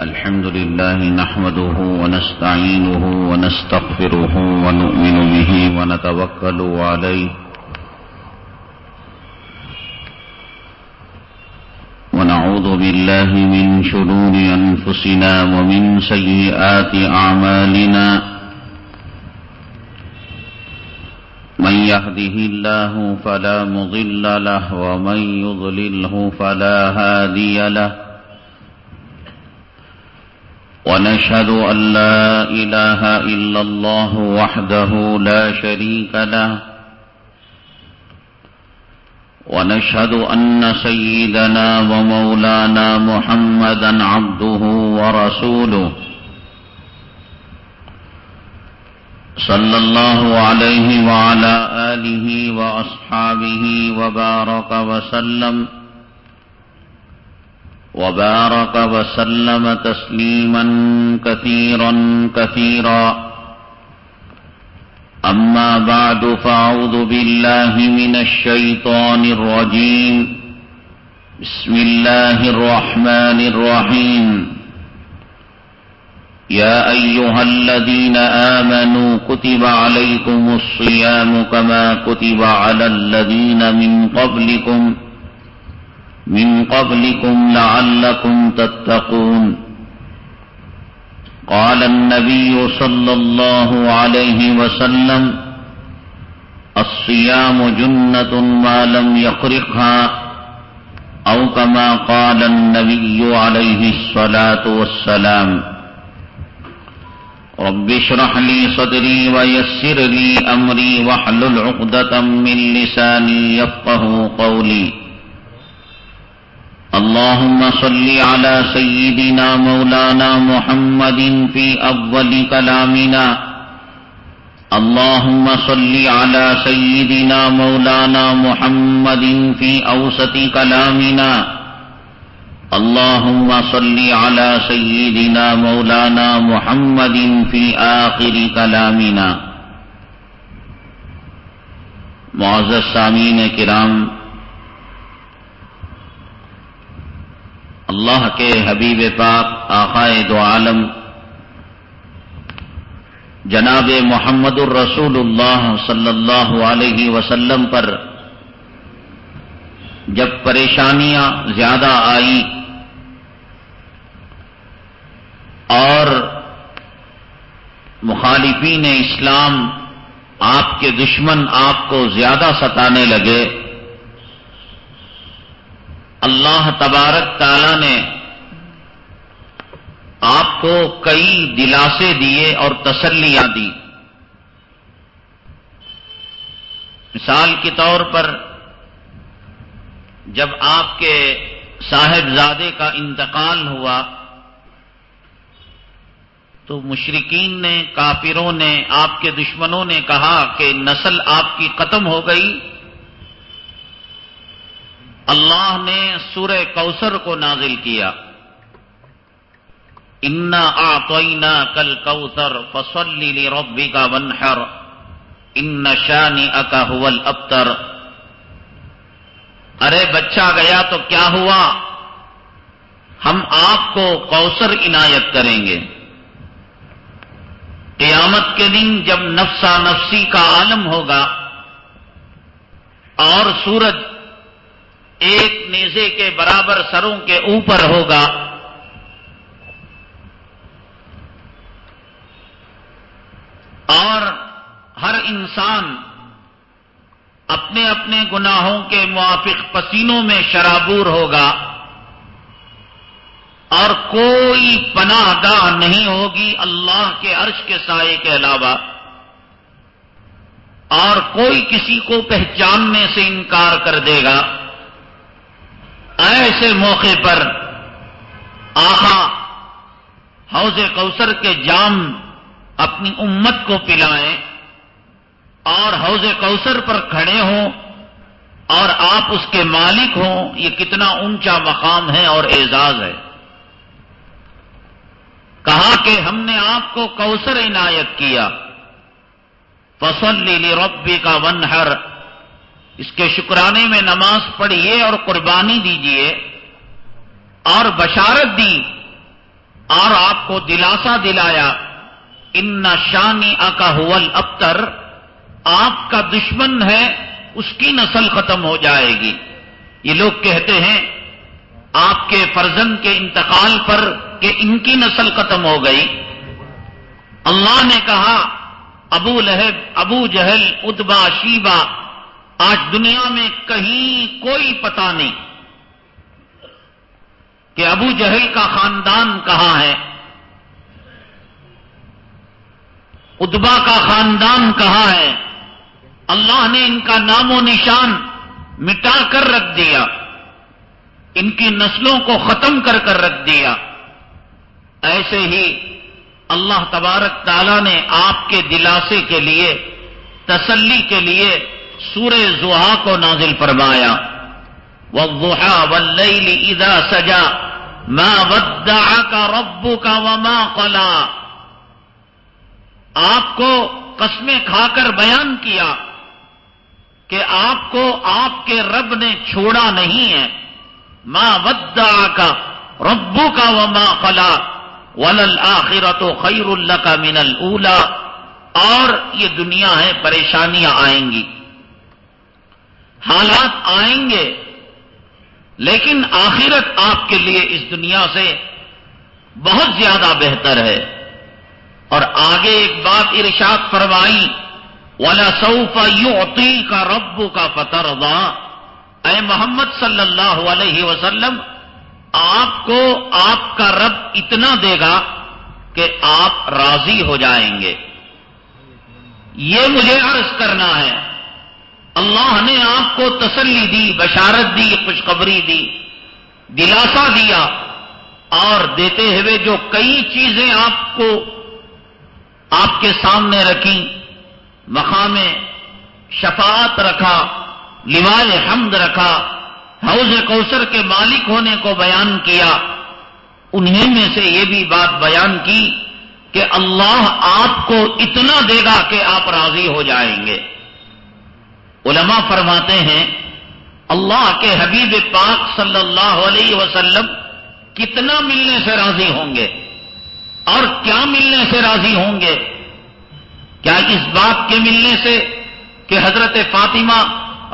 الحمد لله نحمده ونستعينه ونستغفره ونؤمن به ونتوكل عليه ونعوذ بالله من شرور أنفسنا ومن سيئات أعمالنا من يهده الله فلا مضل له ومن يضلله فلا هادي له ونشهد أن لا إله إلا الله وحده لا شريك له ونشهد أن سيدنا ومولانا محمدا عبده ورسوله صلى الله عليه وعلى آله وأصحابه وبارك وسلم تسليما كثيرا كثيرا أما بعد فأعوذ بالله من الشيطان الرجيم بسم الله الرحمن الرحيم يا أيها الذين آمنوا كتب عليكم الصيام كما كتب على الذين من قبلكم لعلكم تتقون قال النبي صلى الله عليه وسلم الصيام جنة ما لم يخرقها أو كما قال النبي عليه الصلاة والسلام رب اشرح لي صدري ويسر لي أمري واحلل عقدة من لساني يفقهوا قولي اللهم صل على سيدنا مولانا محمد في أول كلامنا اللهم صل على سيدنا مولانا محمد في أوسط كلامنا اللهم صل على سيدنا مولانا محمد في آخر كلامنا معزز سامعین کرام، اللہ کے حبیب پاک آقائے دو عالم جناب محمد الرسول اللہ صلی اللہ علیہ وسلم پر جب پریشانیاں زیادہ آئی اور مخالفین اسلام آپ کے دشمن آپ کو زیادہ ستانے لگے، اللہ تبارک تعالی نے آپ کو کئی دلاسے دیے اور تسلیاں دی۔ مثال کے طور پر جب آپ کے صاحبزادے کا انتقال ہوا تو مشرکین نے، کافروں نے، آپ کے دشمنوں نے کہا کہ نسل آپ کی ختم ہو گئی۔ اللہ نے سورہ کوثر کو نازل کیا، انا اعطیناک الکوثر فصل لربک وانحر ان شانئک ھو الابتر۔ ارے بچہ گیا تو کیا ہوا، ہم آپ کو کوثر عنایت کریں گے۔ قیامت کے دن جب نفسا نفسی کا عالم ہوگا اور سورج ایک نیزے کے برابر سروں کے اوپر ہوگا، اور ہر انسان اپنے اپنے گناہوں کے موافق پسینوں میں شرابور ہوگا، اور کوئی پناہ گاہ نہیں ہوگی اللہ کے عرش کے سائے کے علاوہ، اور کوئی کسی کو پہچاننے سے انکار کر دے گا۔ ایسے موقع پر آقا حوض کوثر کے جام اپنی امت کو پلائیں اور حوض کوثر پر کھڑے ہوں اور آپ اس کے مالک ہوں، یہ کتنا اونچا مقام ہے اور اعزاز ہے۔ کہا کہ ہم نے آپ کو کوثر عنایت کیا، فصل لربک وانحر، اس کے شکرانے میں نماز پڑھیے اور قربانی دیجیے۔ اور بشارت دی اور آپ کو دلاسا دلایا، ان شانئک ھو الابتر، آپ کا دشمن ہے اس کی نسل ختم ہو جائے گی۔ یہ لوگ کہتے ہیں آپ کے فرزند کے انتقال پر کہ ان کی نسل ختم ہو گئی۔ اللہ نے کہا ابو لہب، ابو جہل، اتبا، شیبہ، آج دنیا میں کہیں کوئی پتہ نہیں کہ ابو جہل کا خاندان کہاں ہے، اتبا کا خاندان کہاں ہے۔ اللہ نے ان کا نام و نشان مٹا کر رکھ دیا، ان کی نسلوں کو ختم کر کر رکھ دیا۔ ایسے ہی اللہ تبارک تعالیٰ نے آپ کے دلاسے کے لیے، تسلی کے لیے سورہ ضحیٰ کو نازل فرمایا، والضحیٰ واللیل اذا سجا ما ودعک ربک وما قلی۔ آپ کو قسمیں کھا کر بیان کیا کہ آپ کو آپ کے رب نے چھوڑا نہیں ہے۔ ما ودعک ربک وما قلی وللآخرۃ خیر لک من الاولی۔ اور یہ دنیا ہے، پریشانیاں آئیں گی، حالات آئیں گے، لیکن آخرت آپ کے لیے اس دنیا سے بہت زیادہ بہتر ہے۔ اور آگے ایک بات ارشاد فرمائی، وَلَسَوْفَ يُعْطِيكَ رَبُّكَ فَتَرْضَىٰ۔ اے محمد صلی اللہ علیہ وسلم، آپ کو آپ کا رب اتنا دے گا کہ آپ راضی ہو جائیں گے۔ یہ مجھے عرض کرنا ہے۔ اللہ نے آپ کو تسلی دی، بشارت دی، خوشخبری دی، دلاسا دیا، اور دیتے ہوئے جو کئی چیزیں آپ کو آپ کے سامنے رکھی، مقام شفاعت رکھا، لوائے حمد رکھا، حوض کوثر کے مالک ہونے کو بیان کیا، انہیں میں سے یہ بھی بات بیان کی کہ اللہ آپ کو اتنا دے گا کہ آپ راضی ہو جائیں گے۔ علماء فرماتے ہیں اللہ کے حبیب پاک صلی اللہ علیہ وسلم کتنا ملنے سے راضی ہوں گے اور کیا ملنے سے راضی ہوں گے؟ کیا اس بات کے ملنے سے کہ حضرت فاطمہ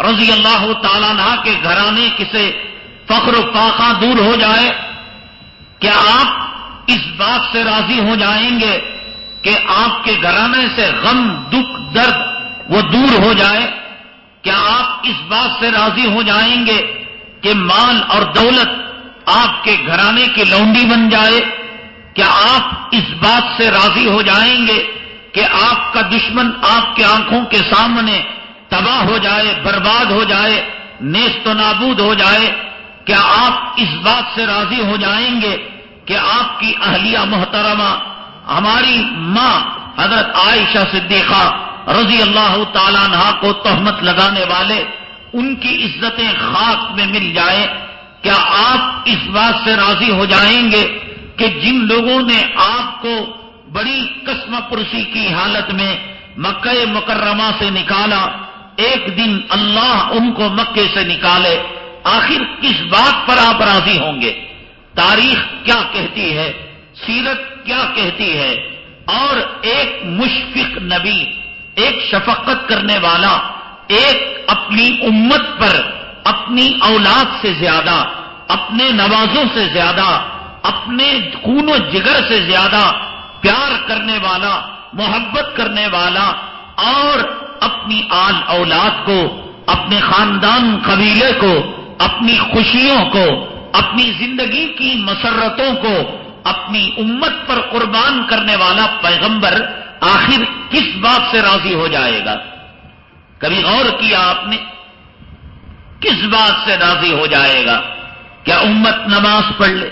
رضی اللہ تعالیٰ عنہ کے گھرانے سے فخر و فاقہ دور ہو جائے؟ کیا آپ اس بات سے راضی ہو جائیں گے کہ آپ کے گھرانے سے غم، دکھ، درد وہ دور ہو جائے؟ کیا آپ اس بات سے راضی ہو جائیں گے کہ مال اور دولت آپ کے گھرانے کی لونڈی بن جائے؟ کیا آپ اس بات سے راضی ہو جائیں گے کہ آپ کا دشمن آپ کے آنکھوں کے سامنے تباہ ہو جائے، برباد ہو جائے، نیست و نابود ہو جائے؟ کیا آپ اس بات سے راضی ہو جائیں گے کہ آپ کی اہلیہ محترمہ ہماری ماں حضرت عائشہ صدیقہ رضی اللہ تعالیٰ عنہا کو تہمت لگانے والے ان کی عزتیں خاک میں مل جائے؟ کیا آپ اس بات سے راضی ہو جائیں گے کہ جن لوگوں نے آپ کو بڑی قسم پرسی کی حالت میں مکہ مکرمہ سے نکالا، ایک دن اللہ ان کو مکے سے نکالے؟ آخر کس بات پر آپ راضی ہوں گے؟ تاریخ کیا کہتی ہے، سیرت کیا کہتی ہے؟ اور ایک مشفق نبی، ایک شفقت کرنے والا، ایک اپنی امت پر اپنی اولاد سے زیادہ، اپنے نوازوں سے زیادہ، اپنے خون و جگر سے زیادہ پیار کرنے والا، محبت کرنے والا، اور اپنی آل اولاد کو، اپنے خاندان قبیلے کو، اپنی خوشیوں کو، اپنی زندگی کی مسرتوں کو اپنی امت پر قربان کرنے والا پیغمبر آخر کس بات سے راضی ہو جائے گا؟ کبھی غور کیا آپ نے؟ کس بات سے راضی ہو جائے گا؟ کیا امت نماز پڑھ لے؟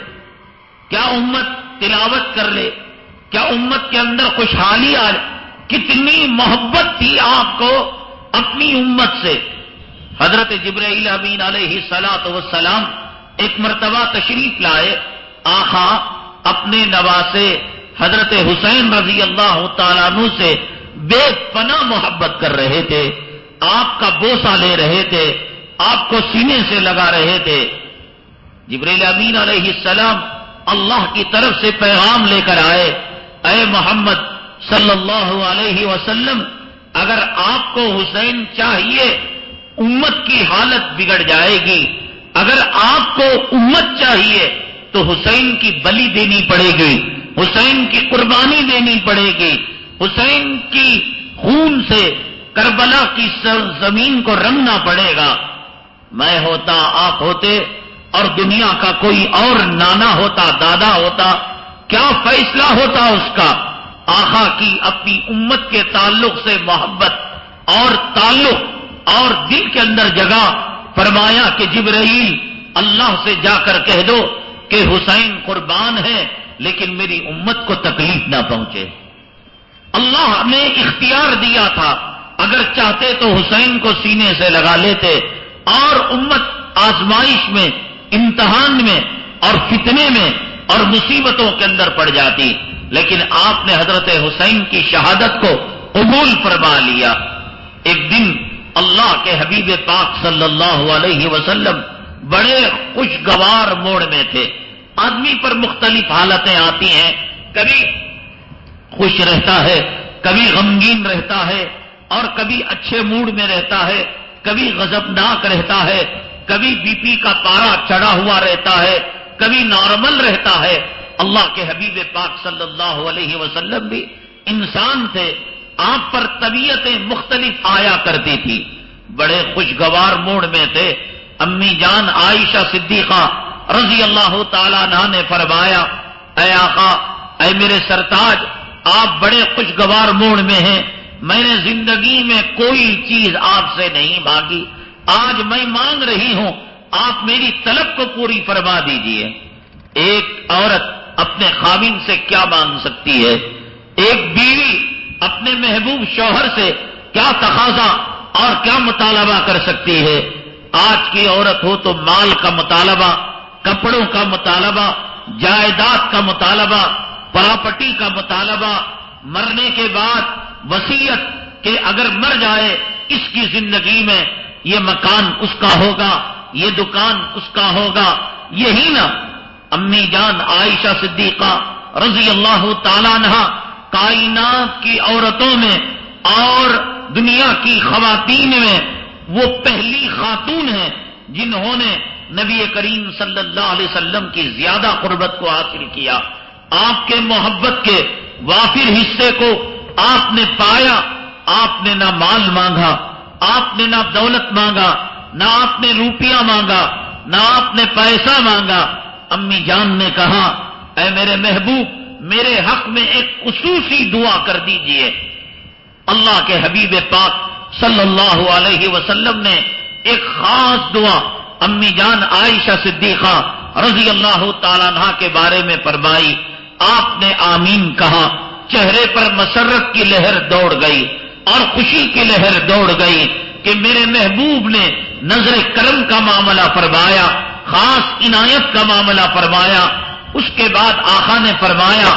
کیا امت تلاوت کر لے؟ کیا امت کے اندر خوشحالی آ جائے؟ کتنی محبت تھی آپ کو اپنی امت سے۔ حضرت جبرائیل امین علیہ الصلوۃ والسلام ایک مرتبہ تشریف لائے، آقا اپنے نواسے حضرت حسین رضی اللہ تعالیٰ عنہ سے بے پناہ محبت کر رہے تھے، آپ کا بوسہ لے رہے تھے، آپ کو سینے سے لگا رہے تھے۔ جبریل امین علیہ السلام اللہ کی طرف سے پیغام لے کر آئے، اے محمد صلی اللہ علیہ وسلم، اگر آپ کو حسین چاہیے امت کی حالت بگڑ جائے گی، اگر آپ کو امت چاہیے تو حسین کی بلی دینی پڑے گی، حسین کی قربانی دینی پڑے گی، حسین کی خون سے کربلا کی زمین کو رنگنا پڑے گا۔ میں ہوتا، آپ ہوتے، اور دنیا کا کوئی اور نانا ہوتا، دادا ہوتا، کیا فیصلہ ہوتا اس کا؟ آقا کی اپنی امت کے تعلق سے محبت اور تعلق اور دل کے اندر جگہ، فرمایا کہ جبرائیل اللہ سے جا کر کہہ دو کہ حسین قربان ہے لیکن میری امت کو تکلیف نہ پہنچے۔ اللہ نے اختیار دیا تھا، اگر چاہتے تو حسین کو سینے سے لگا لیتے اور امت آزمائش میں، امتحان میں اور فتنے میں اور مصیبتوں کے اندر پڑ جاتی، لیکن آپ نے حضرت حسین کی شہادت کو قبول فرما لیا۔ ایک دن اللہ کے حبیب پاک صلی اللہ علیہ وسلم بڑے خوشگوار موڑ میں تھے۔ آدمی پر مختلف حالتیں آتی ہیں، کبھی خوش رہتا ہے، کبھی غمگین رہتا ہے، اور کبھی اچھے موڈ میں رہتا ہے، کبھی غضبناک رہتا ہے، کبھی بی پی کا پارا چڑھا ہوا رہتا ہے، کبھی نارمل رہتا ہے۔ اللہ کے حبیب پاک صلی اللہ علیہ وسلم بھی انسان تھے، آپ پر طبیعتیں مختلف آیا کرتی تھی۔ بڑے خوشگوار موڈ میں تھے۔ امی جان عائشہ صدیقہ رضی اللہ تعالیٰ عنہ نے فرمایا، اے آقا، اے میرے سرتاج، آپ بڑے خوشگوار موڈ میں ہیں، میں نے زندگی میں کوئی چیز آپ سے نہیں مانگی، آج میں مانگ رہی ہوں، آپ میری طلب کو پوری فرما دیجئے۔ ایک عورت اپنے خاوند سے کیا مانگ سکتی ہے؟ ایک بیوی اپنے محبوب شوہر سے کیا تقاضا اور کیا مطالبہ کر سکتی ہے؟ آج کی عورت ہو تو مال کا مطالبہ، کپڑوں کا مطالبہ، جائیداد کا مطالبہ، پراپرٹی کا مطالبہ، مرنے کے بعد وصیت کہ اگر مر جائے اس کی زندگی میں یہ مکان اس کا ہوگا، یہ دکان اس کا ہوگا، یہی نا امی جان عائشہ صدیقہ رضی اللہ تعالیٰ عنہ کائنات کی عورتوں میں اور دنیا کی خواتین میں وہ پہلی خاتون ہیں جنہوں نے نبی کریم صلی اللہ علیہ وسلم کی زیادہ قربت کو حاصل کیا۔ آپ کے محبت کے وافر حصے کو آپ نے پایا۔ آپ نے نہ مال مانگا، آپ نے نہ دولت مانگا، نہ آپ نے روپیہ مانگا، نہ آپ نے پیسہ مانگا۔ امی جان نے کہا، اے میرے محبوب، میرے حق میں ایک خصوصی دعا کر دیجئے۔ اللہ کے حبیب پاک صلی اللہ علیہ وسلم نے ایک خاص دعا امی جان عائشہ صدیقہ رضی اللہ تعالیٰ عنہ کے بارے میں فرمائی۔ آپ نے آمین کہا، چہرے پر مسرت کی لہر دوڑ گئی اور خوشی کی لہر دوڑ گئی کہ میرے محبوب نے نظر کرم کا معاملہ فرمایا، خاص عنایت کا معاملہ فرمایا۔ اس کے بعد آقا نے فرمایا،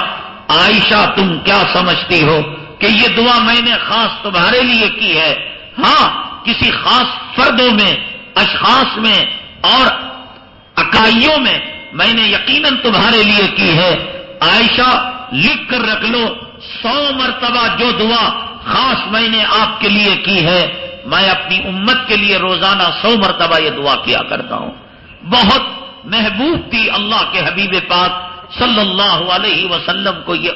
عائشہ تم کیا سمجھتی ہو کہ یہ دعا میں نے خاص تمہارے لیے کی ہے؟ ہاں، کسی خاص فردوں میں، اشخاص میں اور اکائیوں میں نے یقیناً تمہارے لیے کی ہے۔ عائشہ لکھ کر رکھ لو، 100 مرتبہ جو دعا خاص میں نے آپ کے لیے کی ہے، میں اپنی امت کے لیے روزانہ 100 مرتبہ یہ دعا کیا کرتا ہوں۔ بہت محبوب تھی اللہ کے حبیب پاک صلی اللہ علیہ وسلم کو یہ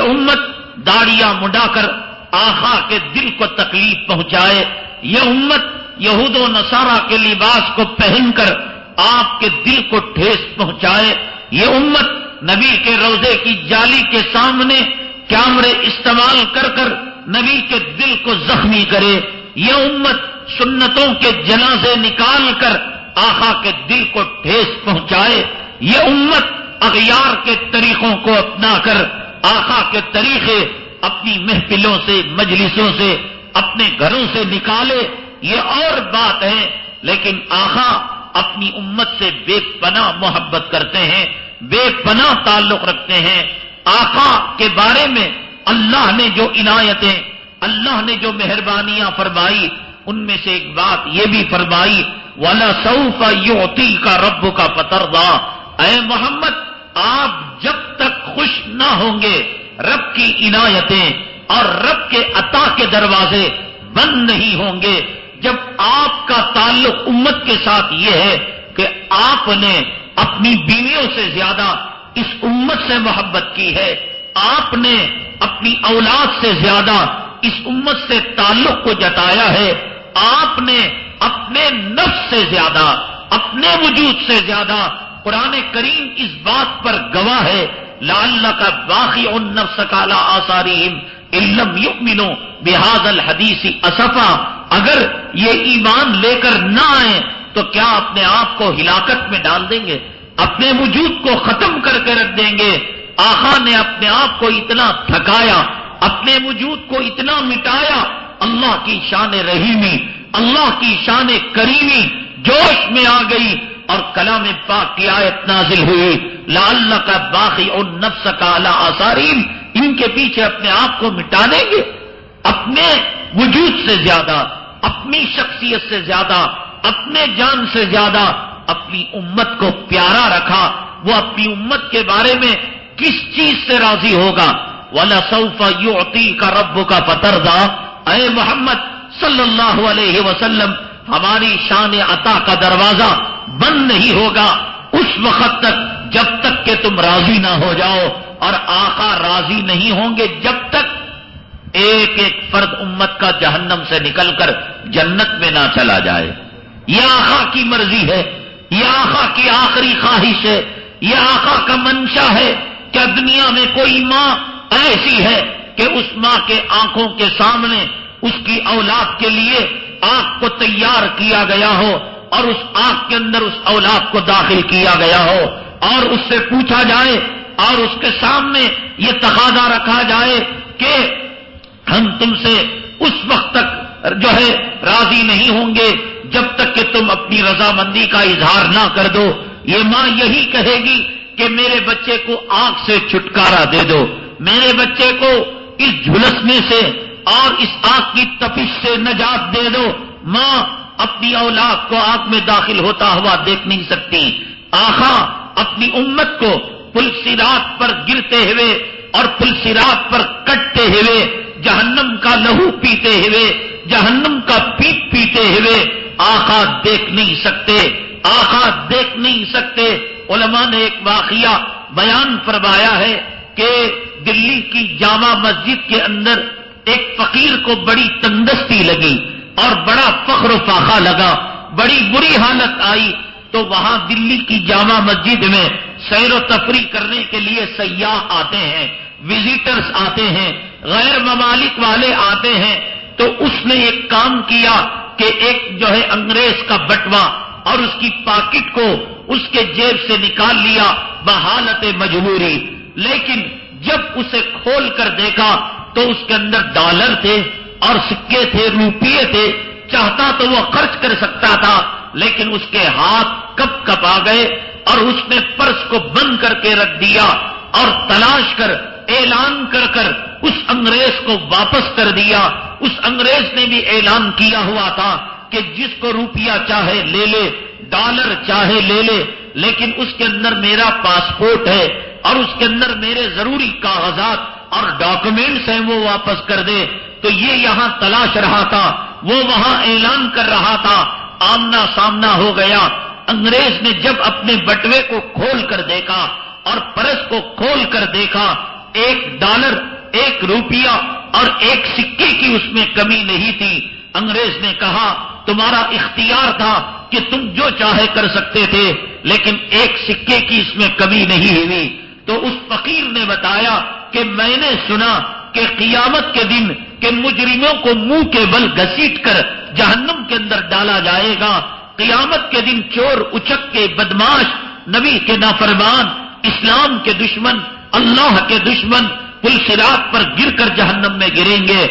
امت داڑیاں مڈا کر آقا کے دل کو تکلیف پہنچائے، یہ امت یہود و نصارہ کے لباس کو پہن کر آپ کے دل کو ٹھیس پہنچائے، یہ امت نبی کے روضے کی جالی کے سامنے کیمرے استعمال کر کر نبی کے دل کو زخمی کرے، یہ امت سنتوں کے جنازے نکال کر آقا کے دل کو ٹھیس پہنچائے، یہ امت اغیار کے طریقوں کو اپنا کر آقا کے طریقے اپنی محفلوں سے، مجلسوں سے، اپنے گھروں سے نکالے، یہ اور بات ہے، لیکن آقا اپنی امت سے بے پناہ محبت کرتے ہیں، بے پناہ تعلق رکھتے ہیں۔ آقا کے بارے میں اللہ نے جو عنایتیں، اللہ نے جو مہربانیاں فرمائی، ان میں سے ایک بات یہ بھی فرمائی، وَلَسَوْفَ يُعْطِيكَ رَبُّكَ فَتَرْضَىٰ۔ اے محمد، آپ جب تک خوش نہ ہوں گے، رب کی عنایتیں اور رب کے عطا کے دروازے بند نہیں ہوں گے۔ جب آپ کا تعلق امت کے ساتھ یہ ہے کہ آپ نے اپنی بیویوں سے زیادہ اس امت سے محبت کی ہے، آپ نے اپنی اولاد سے زیادہ اس امت سے تعلق کو جتایا ہے، آپ نے اپنے نفس سے زیادہ، اپنے وجود سے زیادہ، قرآن کریم اس بات پر گواہ ہے، لعلک باخع نفسک علی آثارہم ان لم یؤمنوا بہذا الحدیث اسفا۔ اگر یہ ایمان لے کر نہ آئیں تو کیا اپنے آپ کو ہلاکت میں ڈال دیں گے، اپنے وجود کو ختم کر کے رکھ دیں گے؟ آقا نے اپنے آپ کو اتنا تھکایا، اپنے وجود کو اتنا مٹایا، اللہ کی شان رحیمی، اللہ کی شان کریمی جوش میں آ گئی اور کلام پاک کی آیت نازل ہوئی، لعلک باخع نفسک علی آثارہم۔ ان کے پیچھے اپنے آپ کو مٹا دیں گے؟ اپنے وجود سے زیادہ، اپنی شخصیت سے زیادہ، اپنے جان سے زیادہ اپنی امت کو پیارا رکھا۔ وہ اپنی امت کے بارے میں کس چیز سے راضی ہوگا؟ وَلَسَوْفَ يُعْطِيكَ رَبُّكَ فَتَرْضَىٰ۔ اے محمد صلی اللہ علیہ وسلم، ہماری شان عطا کا دروازہ بند نہیں ہوگا اس وقت تک جب تک کہ تم راضی نہ ہو جاؤ، اور آقا راضی نہیں ہوں گے جب تک ایک ایک فرد امت کا جہنم سے نکل کر جنت میں نہ چلا جائے۔ یہ آقا کی مرضی ہے، یہ آقا کی آخری خواہش ہے، یہ آقا کا منشا ہے۔ کیا دنیا میں کوئی ماں ایسی ہے کہ اس ماں کے آنکھوں کے سامنے اس کی اولاد کے لیے آنکھ کو تیار کیا گیا ہو اور اس آنکھ کے اندر اس اولاد کو داخل کیا گیا ہو اور اس سے پوچھا جائے اور اس کے سامنے یہ تقاضا رکھا جائے کہ ہم تم سے اس وقت تک جو ہے راضی نہیں ہوں گے جب تک کہ تم اپنی رضامندی کا اظہار نہ کر دو؟ یہ ماں یہی کہے گی کہ میرے بچے کو آگ سے چھٹکارا دے دو، میرے بچے کو اس جھلسنے سے اور اس آگ کی تپش سے نجات دے دو۔ ماں اپنی اولاد کو آگ میں داخل ہوتا ہوا دیکھ نہیں سکتی۔ آقا اپنی امت کو پل صراط پر گرتے ہوئے اور پل صراط پر کٹتے ہوئے، جہنم کا لہو پیتے ہوئے، جہنم کا پیپ پیتے ہوئے آقا دیکھ نہیں سکتے، آقا دیکھ نہیں سکتے۔ علماء نے ایک واقعہ بیان فرمایا ہے کہ دلی کی جامع مسجد کے اندر ایک فقیر کو بڑی تندرستی لگی اور بڑا فخر و فاخر لگا، بڑی بری حالت آئی، تو وہاں دلی کی جامع مسجد میں سیر و تفریح کرنے کے لیے سیاح آتے ہیں، وزیٹرز آتے ہیں، غیر ممالک والے آتے ہیں۔ تو اس نے ایک کام کیا کہ ایک جو ہے انگریز کا بٹوا اور اس کی پاکٹ کو اس کے جیب سے نکال لیا بحالت مجبوری، لیکن جب اسے کھول کر دیکھا تو اس کے اندر ڈالر تھے اور سکے تھے، روپیے تھے، چاہتا تو وہ خرچ کر سکتا تھا، لیکن اس کے ہاتھ کپ کپ آ گئے اور اس نے پرس کو بند کر کے رکھ دیا اور تلاش کر اعلان کر کر اس انگریز کو واپس کر دیا۔ اس انگریز نے بھی اعلان کیا ہوا تھا کہ جس کو روپیہ چاہے لے لے، ڈالر چاہے لے لے، لیکن اس کے اندر میرا پاسپورٹ ہے اور اس کے اندر میرے ضروری کاغذات اور ڈاکومنٹس ہیں، وہ واپس کر دے۔ تو یہ یہاں تلاش رہا تھا، وہ وہاں اعلان کر رہا تھا، آمنا سامنا ہو گیا۔ انگریز نے جب اپنے بٹوے کو کھول کر دیکھا اور پرس کو کھول کر دیکھا، ایک ڈالر، ایک روپیہ اور ایک سکے کی اس میں کمی نہیں تھی۔ انگریز نے کہا تمہارا اختیار تھا کہ تم جو چاہے کر سکتے تھے، لیکن ایک سکے کی اس میں کمی نہیں ہوئی۔ تو اس فقیر نے بتایا کہ میں نے سنا کہ قیامت کے دن کہ مجرموں کو منہ کے بل گھسیٹ کر جہنم کے اندر ڈالا جائے گا، قیامت کے دن چور، اچک کے بدماش، نبی کے نافرمان، اسلام کے دشمن، اللہ کے دشمن پل صراط پر گر کر جہنم میں گریں گے۔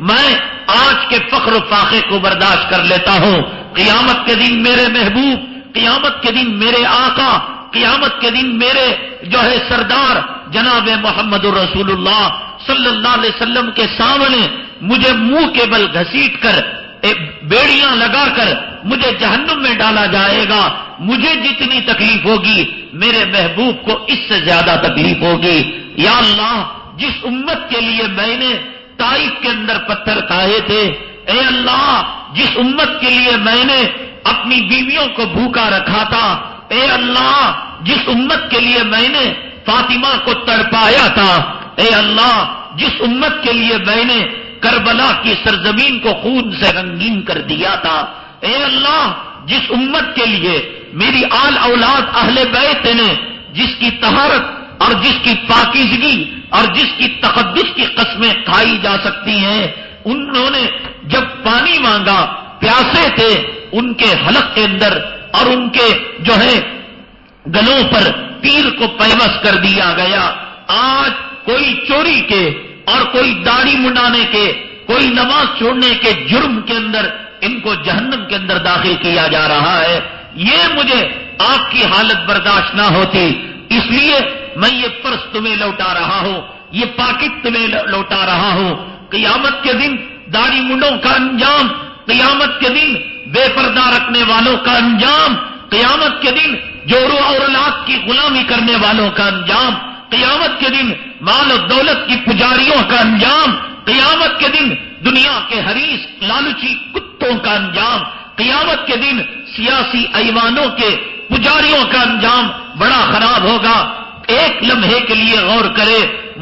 میں آج کے فخر و فاخے کو برداشت کر لیتا ہوں، قیامت کے دن میرے محبوب، قیامت کے دن میرے آقا، قیامت کے دن میرے جو ہے سردار جناب محمد رسول اللہ صلی اللہ علیہ وسلم کے سامنے مجھے منہ کے بل گھسیٹ کر، بیڑیاں لگا کر مجھے جہنم میں ڈالا جائے گا، مجھے جتنی تکلیف ہوگی میرے محبوب کو اس سے زیادہ تکلیف ہوگی۔ یا اللہ، جس امت کے لیے میں نے طائف کے اندر پتھر کھائے تھے، اے اللہ جس امت کے لیے میں نے اپنی بیویوں کو بھوکا رکھا تھا، اے اللہ جس امت کے لیے میں نے فاطمہ کو تڑپایا تھا، اے اللہ جس امت کے لیے میں نے کربلا کی سرزمین کو خون سے رنگین کر دیا تھا، اے اللہ جس امت کے لیے میری آل اولاد اہل بیت نے جس کی طہارت اور جس کی پاکیزگی اور جس کی تقدس کی قسمیں کھائی جا سکتی ہیں، انہوں نے جب پانی مانگا پیاسے تھے، ان کے حلق کے اندر اور ان کے جو ہے گلوں پر تیر کو پیوست کر دیا گیا۔ آج کوئی چوری کے اور کوئی داڑھی منڈانے کے، کوئی نماز چھوڑنے کے جرم کے اندر ان کو جہنم کے اندر داخل کیا جا رہا ہے۔ یہ مجھے آپ کی حالت برداشت نہ ہوتی، اس لیے میں یہ فرض تمہیں لوٹا رہا ہوں، یہ پاکٹ تمہیں لوٹا رہا ہوں۔ قیامت کے دن داڑھی منڈوں کا انجام، قیامت کے دن بے پردہ رکھنے والوں کا انجام، قیامت کے دن جورو اور اولاد کی غلامی کرنے والوں کا انجام، قیامت کے دن مال و دولت کی پجاریوں کا انجام، قیامت کے دن دنیا کے حریص لالچی کتوں کا انجام، قیامت کے دن سیاسی ایوانوں کے پجاریوں کا انجام بڑا خراب ہوگا۔ ایک لمحے کے لیے غور کرے،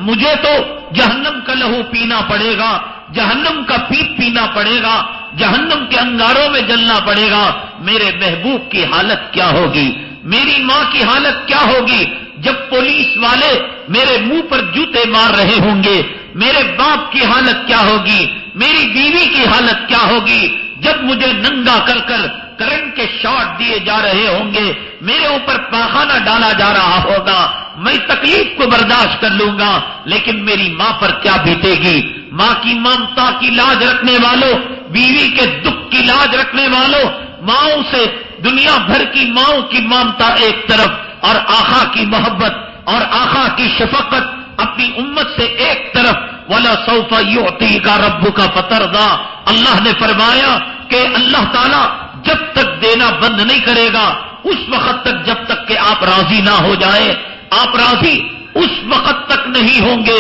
مجھے تو جہنم کا لہو پینا پڑے گا، جہنم کا پیپ پینا پڑے گا، جہنم کے انگاروں میں جلنا پڑے گا، میرے محبوب کی حالت کیا ہوگی، میری ماں کی حالت کیا ہوگی جب پولیس والے میرے منہ پر جوتے مار رہے ہوں گے، میرے باپ کی حالت کیا ہوگی، میری بیوی کی حالت کیا ہوگی جب مجھے ننگا کر کر کرنٹ کے شاٹ دیے جا رہے ہوں گے، میرے اوپر پاخانہ ڈالا جا رہا ہوگا۔ میں تکلیف کو برداشت کر لوں گا، لیکن میری ماں پر کیا بیتے گی؟ ماں کی ممتا کی لاج رکھنے والوں، بیوی کے دکھ کی لاج رکھنے والوں، ماؤں سے دنیا بھر کی ماؤں کی ممتا ایک طرف اور آقا کی محبت اور آقا کی شفقت اپنی امت سے ایک طرف، وَلَسَوْفَ يُعْطِيكَ رَبُّكَ فَتَرْضَىٰ، اللہ نے فرمایا کہ اللہ تعالیٰ جب تک دینا بند نہیں کرے گا اس وقت تک جب تک کہ آپ راضی نہ ہو جائے، آپ راضی اس وقت تک نہیں ہوں گے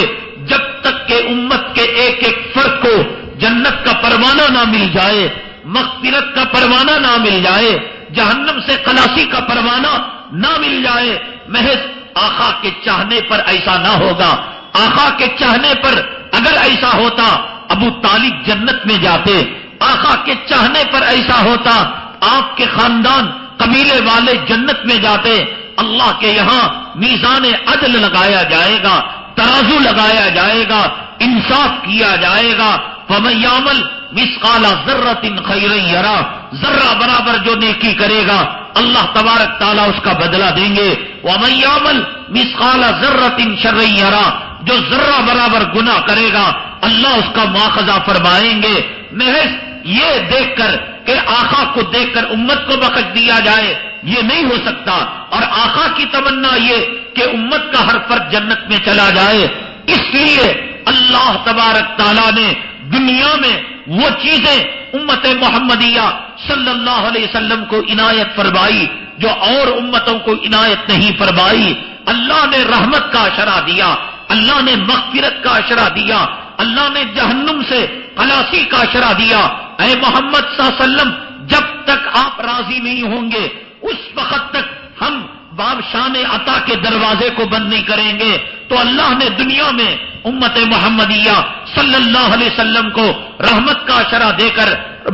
جب تک کہ امت کے ایک ایک فرد کو جنت کا پروانہ نہ مل جائے، مغفرت کا پروانہ نہ مل جائے، جہنم سے خلاصی کا پروانہ نہ مل جائے۔ محض آقا کے چاہنے پر ایسا نہ ہوگا۔ آقا کے چاہنے پر اگر ایسا ہوتا ابو طالب جنت میں جاتے، آقا کے چاہنے پر ایسا ہوتا آپ کے خاندان قبیلے والے جنت میں جاتے۔ اللہ کے یہاں میزان عدل لگایا جائے گا، ترازو لگایا جائے گا، انصاف کیا جائے گا۔ فَمَن يَعْمَلْ مِثْقَالَ ذَرَّةٍ خَيْرًا يَرَهُ، ذرہ برابر جو نیکی کرے گا اللہ تبارک تعالیٰ اس کا بدلہ دیں گے۔ وَمَن يَعْمَلْ مِثْقَالَ ذَرَّةٍ شَرًّا يَرَهُ، جو ذرہ برابر گناہ کرے گا اللہ اس کا مواخذہ فرمائیں گے۔ محض یہ دیکھ کر کہ آقا کو دیکھ کر امت کو بخش دیا جائے یہ نہیں ہو سکتا، اور آقا کی تمنا یہ کہ امت کا ہر فرد جنت میں چلا جائے۔ اس لیے اللہ تبارک تعالیٰ نے دنیا میں وہ چیزیں امت محمدیہ صلی اللہ علیہ وسلم کو عنایت فرمائی جو اور امتوں کو عنایت نہیں فرمائی۔ اللہ نے رحمت کا اشارہ دیا، اللہ نے مغفرت کا اشارہ دیا، اللہ نے جہنم سے خلاصی کا اشارہ دیا۔ اے محمد صلی اللہ علیہ وسلم، جب تک آپ راضی نہیں ہوں گے اس وقت تک ہم بادشاہ عطا کے دروازے کو بند نہیں کریں گے۔ تو اللہ نے دنیا میں امت محمدیہ صلی اللہ علیہ وسلم کو رحمت کا اشارہ دے کر،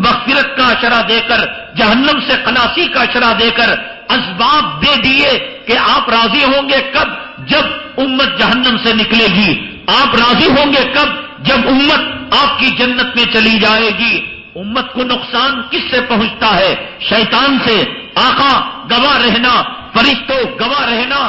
مغفرت کا اشارہ دے کر، جہنم سے خلاصی کا اشارہ دے کر اسباب دے دیے کہ آپ راضی ہوں گے کب؟ جب امت جہنم سے نکلے گی۔ آپ راضی ہوں گے کب؟ جب امت آپ کی جنت میں چلی جائے گی۔ امت کو نقصان کس سے پہنچتا ہے؟ شیطان سے۔ آقا گواہ رہنا، فرشتوں گواہ رہنا،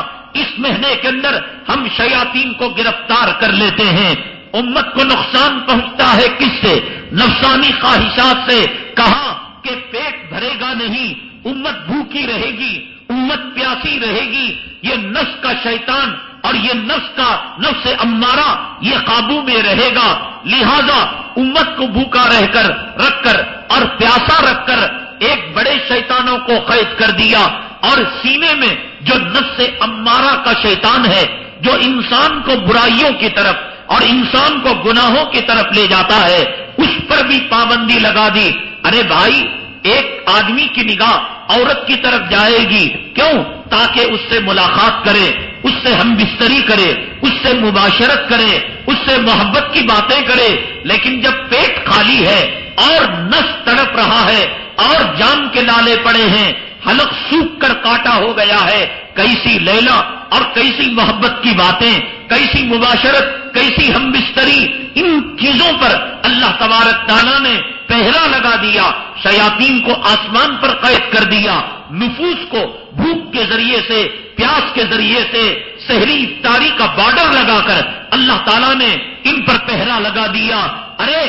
اس مہینے کے اندر ہم شیاطین کو گرفتار کر لیتے ہیں۔ امت کو نقصان پہنچتا ہے کس سے؟ نفسانی خواہشات سے۔ کہا کہ پیٹ بھرے گا نہیں، امت بھوکی رہے گی، امت پیاسی رہے گی۔ یہ نفس کا شیطان اور یہ نفس امارہ یہ قابو میں رہے گا، لہذا امت کو بھوکا رہ کر رکھ کر اور پیاسا رکھ کر ایک بڑے شیطانوں کو قید کر دیا، اور سینے میں جو نفس امارہ کا شیطان ہے، جو انسان کو برائیوں کی طرف اور انسان کو گناہوں کی طرف لے جاتا ہے، اس پر بھی پابندی لگا دی۔ ارے بھائی، ایک آدمی کی نگاہ عورت کی طرف جائے گی، کیوں؟ تاکہ اس سے ملاقات کرے، اس سے ہم بستری کرے، اس سے مباشرت کرے، اس سے محبت کی باتیں کرے۔ لیکن جب پیٹ خالی ہے اور نس تڑپ رہا ہے اور جان کے نالے پڑے ہیں، حلق سوکھ کر کاٹا ہو گیا ہے، کیسی لیلا اور کیسی محبت کی باتیں، کیسی مباشرت، کیسی ہم بستری، ان چیزوں پر اللہ تبارک تعالیٰ نے پہرا لگا دیا، شیاطین کو آسمان پر قید کر دیا، نفوس کو بھوک کے ذریعے سے، پیاس کے ذریعے سے، سحری افطاری کا بارڈر لگا کر اللہ تعالیٰ نے ان پر پہرا لگا دیا۔ ارے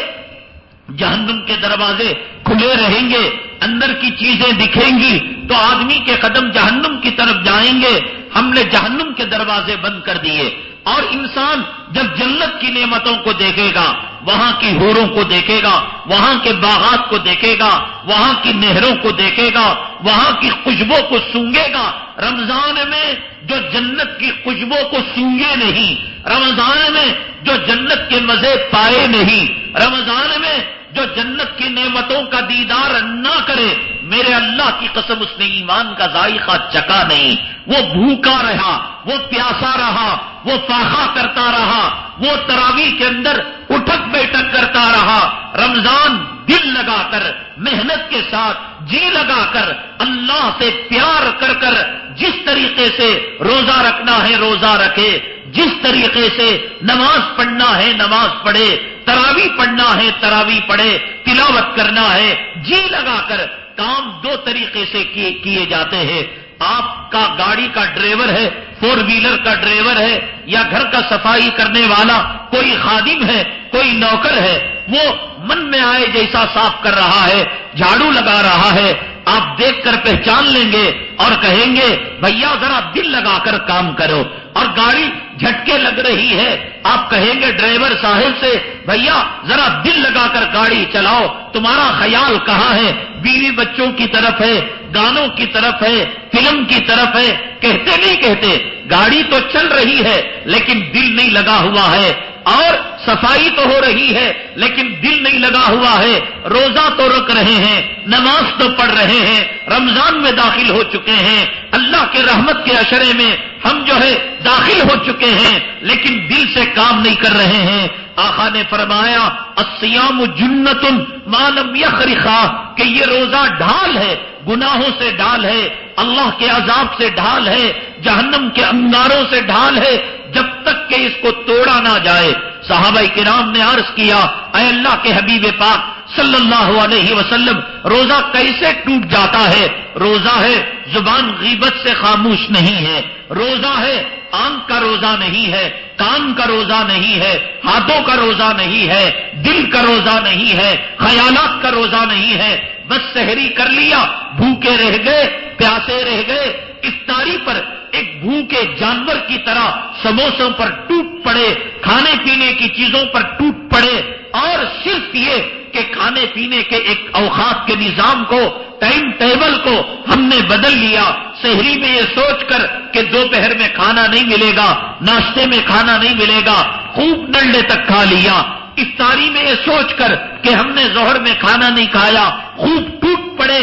جہنم کے دروازے کھلے رہیں گے، اندر کی چیزیں دکھیں گی تو آدمی کے قدم جہنم کی طرف جائیں گے۔ ہم نے جہنم کے دروازے بند کر دیے، اور انسان جب جنت کی نعمتوں کو دیکھے گا، وہاں کی حوروں کو دیکھے گا، وہاں کے باغات کو دیکھے گا، وہاں کی نہروں کو دیکھے گا، وہاں کی خوشبو کو سونگے گا۔ رمضان میں جو جنت کی خوشبو کو سونگے نہیں، رمضان میں جو جنت کے مزے پائے نہیں، رمضان میں جو جنت کی نعمتوں کا دیدار نہ کرے، میرے اللہ کی قسم اس نے ایمان کا ذائقہ چکھا نہیں۔ وہ بھوکا رہا، وہ پیاسا رہا، وہ فاقہ کرتا رہا، وہ تراویح کے اندر اٹھک بیٹھک کرتا رہا۔ رمضان دل لگا کر، محنت کے ساتھ، جی لگا کر، اللہ سے پیار کر کر جس طریقے سے روزہ رکھنا ہے روزہ رکھے، جس طریقے سے نماز پڑھنا ہے نماز پڑھے، تراویح پڑھنا ہے تراویح پڑھے، تلاوت کرنا ہے، جی لگا کر۔ کام دو طریقے سے کیے جاتے ہیں۔ آپ کا گاڑی کا ڈرائیور ہے، فور ویلر کا ڈرائیور ہے، یا گھر کا صفائی کرنے والا کوئی خادم ہے، کوئی نوکر ہے، وہ من میں آئے جیسا صاف کر رہا ہے، جھاڑو لگا رہا ہے، آپ دیکھ کر پہچان لیں گے اور کہیں گے بھیا ذرا دل لگا کر کام کرو۔ اور گاڑی جھٹکے لگ رہی ہے، آپ کہیں گے ڈرائیور صاحب سے بھیا ذرا دل لگا کر گاڑی چلاؤ، تمہارا خیال کہاں ہے؟ بیوی بچوں کی طرف ہے، گانوں کی طرف ہے، فلم کی طرف ہے، کہتے نہیں کہتے؟ گاڑی تو چل رہی ہے لیکن دل نہیں لگا ہوا ہے، اور صفائی تو ہو رہی ہے لیکن دل نہیں لگا ہوا ہے، روزہ تو رکھ رہے ہیں، نماز تو پڑھ رہے ہیں، رمضان میں داخل ہو چکے ہیں، اللہ کے رحمت کے عشرے میں ہم جو ہے داخل ہو چکے ہیں، لیکن دل سے کام نہیں کر رہے ہیں۔ آقا نے فرمایا الصیام جنۃ ما لم یخرخا، کہ یہ روزہ ڈھال ہے، گناہوں سے ڈھال ہے، اللہ کے عذاب سے ڈھال ہے، جہنم کے انگاروں سے ڈھال ہے، جب تک کہ اس کو توڑا نہ جائے۔ صحابہ کرام نے عرض کیا اے اللہ کے حبیب پاک صلی اللہ علیہ وسلم، روزہ کیسے ٹوٹ جاتا ہے؟ روزہ ہے زبان غیبت سے خاموش نہیں ہے، روزہ ہے آنکھ کا روزہ نہیں ہے، کان کا روزہ نہیں ہے، ہاتھوں کا روزہ نہیں ہے، دل کا روزہ نہیں ہے، خیالات کا روزہ نہیں ہے۔ بس سحری کر لیا، بھوکے رہ گئے، پیاسے رہ گئے، افطاری پر ایک بھوکے جانور کی طرح سموسوں پر ٹوٹ پڑے، کھانے پینے کی چیزوں پر ٹوٹ پڑے، اور صرف یہ کہ کھانے پینے کے ایک اوقات کے نظام کو، ٹائم ٹیبل کو ہم نے بدل لیا۔ سحری میں یہ سوچ کر کہ دوپہر میں کھانا نہیں ملے گا، ناشتے میں کھانا نہیں ملے گا، خوب ڈنڈے تک کھا لیا۔ افطاری میں یہ سوچ کر کہ ہم نے ظہر میں کھانا نہیں کھایا، خوب ٹوٹ پڑے۔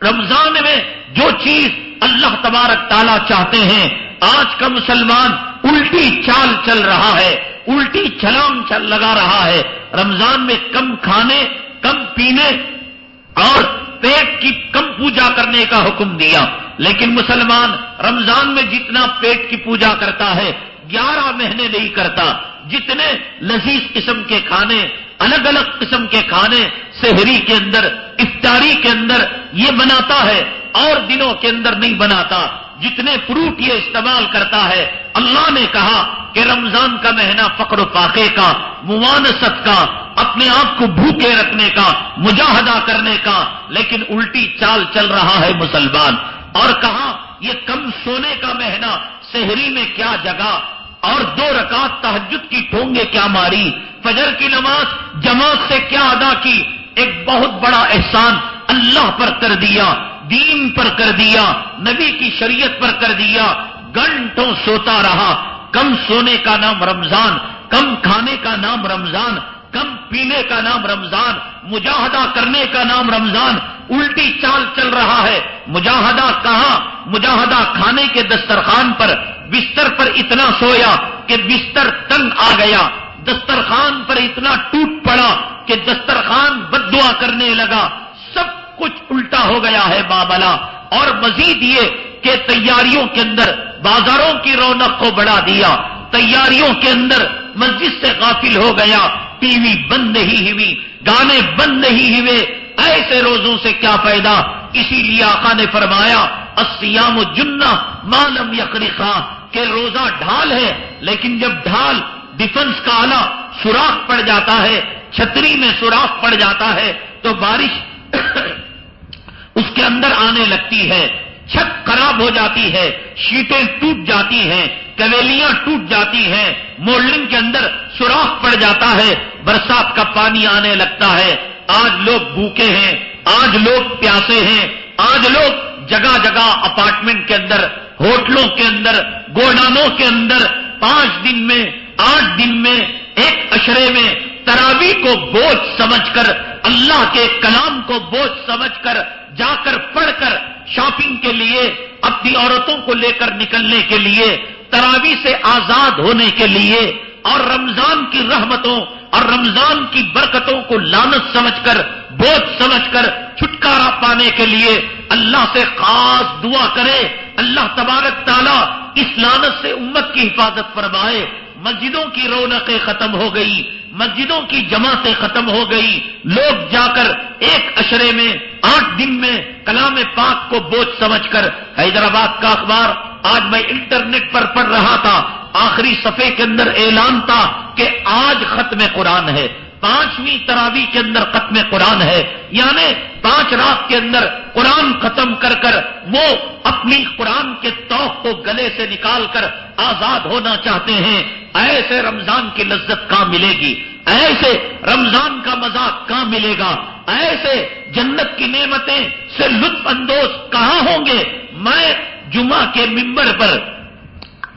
رمضان میں جو چیز اللہ تبارک تعالیٰ چاہتے ہیں، آج کا مسلمان الٹی چال چل رہا ہے، الٹی چھلانگ لگا رہا ہے۔ رمضان میں کم کھانے، کم پینے اور پیٹ کی کم پوجا کرنے کا حکم دیا، لیکن مسلمان رمضان میں جتنا پیٹ کی پوجا کرتا ہے 11 مہینے نہیں کرتا۔ جتنے لذیذ قسم کے کھانے، الگ الگ قسم کے کھانے سحری کے اندر، افطاری کے اندر یہ بناتا ہے اور دنوں کے اندر نہیں بناتا، جتنے فروٹ یہ استعمال کرتا ہے۔ اللہ نے کہا کہ رمضان کا مہینہ فقر و فاقے کا، موانست کا، اپنے آپ کو بھوکے رکھنے کا، مجاہدہ کرنے کا، لیکن الٹی چال چل رہا ہے مسلمان۔ اور کہا یہ کم سونے کا مہینہ، سحری میں کیا جگہ، اور 2 رکعت تہجد کی ٹھونگے کیا ماری، فجر کی نماز جماعت سے کیا ادا کی۔ ایک بہت بڑا احسان اللہ پر کر دیا، دین پر کر دیا، نبی کی شریعت پر کر دیا، گھنٹوں سوتا رہا۔ کم سونے کا نام رمضان، کم کھانے کا نام رمضان، کم پینے کا نام رمضان، مجاہدہ کرنے کا نام رمضان۔ الٹی چال چل رہا ہے۔ مجاہدہ کہاں؟ مجاہدہ کھانے کے دسترخوان پر، بستر پر اتنا سویا کہ بستر تنگ آ گیا، دسترخوان پر اتنا ٹوٹ پڑا کہ دسترخوان بد دعا کرنے لگا۔ سب کچھ الٹا ہو گیا ہے بابلا۔ اور مزید یہ کہ تیاریوں کے اندر بازاروں کی رونق کو بڑھا دیا، تیاریوں کے اندر مسجد سے غافل ہو گیا، ٹی وی بند نہیں ہوئی، گانے بند نہیں ہوئے۔ ایسے روزوں سے کیا فائدہ؟ اسی لیے آقا نے فرمایا الصیام جنہ ما لم یخرقا، کہ روزہ ڈھال ہے، لیکن جب ڈھال ڈیفنس کا آلہ سوراخ پڑ جاتا ہے، چھتری میں سوراخ پڑ جاتا ہے تو بارش اس کے اندر آنے لگتی ہے، چھت خراب ہو جاتی ہے، شیٹیں ٹوٹ جاتی ہیں، کویلیاں ٹوٹ جاتی ہیں، مولڈنگ کے اندر سوراخ پڑ جاتا ہے، برسات کا پانی آنے لگتا ہے۔ آج لوگ بھوکے ہیں، آج لوگ پیاسے ہیں، آج لوگ جگہ جگہ اپارٹمنٹ کے اندر، ہوٹلوں کے اندر، گودانوں کے اندر 5 دن میں، 8 دن میں، ایک عشرے میں تراویح کو بوجھ سمجھ کر، اللہ کے کلام کو بوجھ سمجھ کر جا کر پڑھ کر شاپنگ کے لیے، اپنی عورتوں کو لے کر نکلنے کے لیے، تراویح سے آزاد ہونے کے لیے، اور رمضان کی رحمتوں اور رمضان کی برکتوں کو لعنت سمجھ کر، بوجھ سمجھ کر چھٹکارا پانے کے لیے اللہ سے خاص دعا کرے، اللہ تبارک تعالیٰ اس لعنت سے امت کی حفاظت فرمائے۔ مسجدوں کی رونقیں ختم ہو گئی، مسجدوں کی جماعتیں ختم ہو گئی، لوگ جا کر ایک عشرے میں، 8 دن میں کلام پاک کو بوجھ سمجھ کر۔ حیدرآباد کا اخبار آج میں انٹرنیٹ پر پڑھ رہا تھا، آخری صفحے کے اندر اعلان تھا کہ آج ختم قرآن ہے، 5ویں تراویح کے اندر ختم قرآن ہے، یعنی 5 رات کے اندر قرآن ختم کر کر وہ اپنی قرآن کے توق کو گلے سے نکال کر آزاد ہونا چاہتے ہیں۔ ایسے رمضان کی لذت کہاں ملے گی؟ ایسے رمضان کا مذاق کہاں ملے گا؟ ایسے جنت کی نعمتیں سے لطف اندوز کہاں ہوں گے؟ میں جمعہ کے منبر پر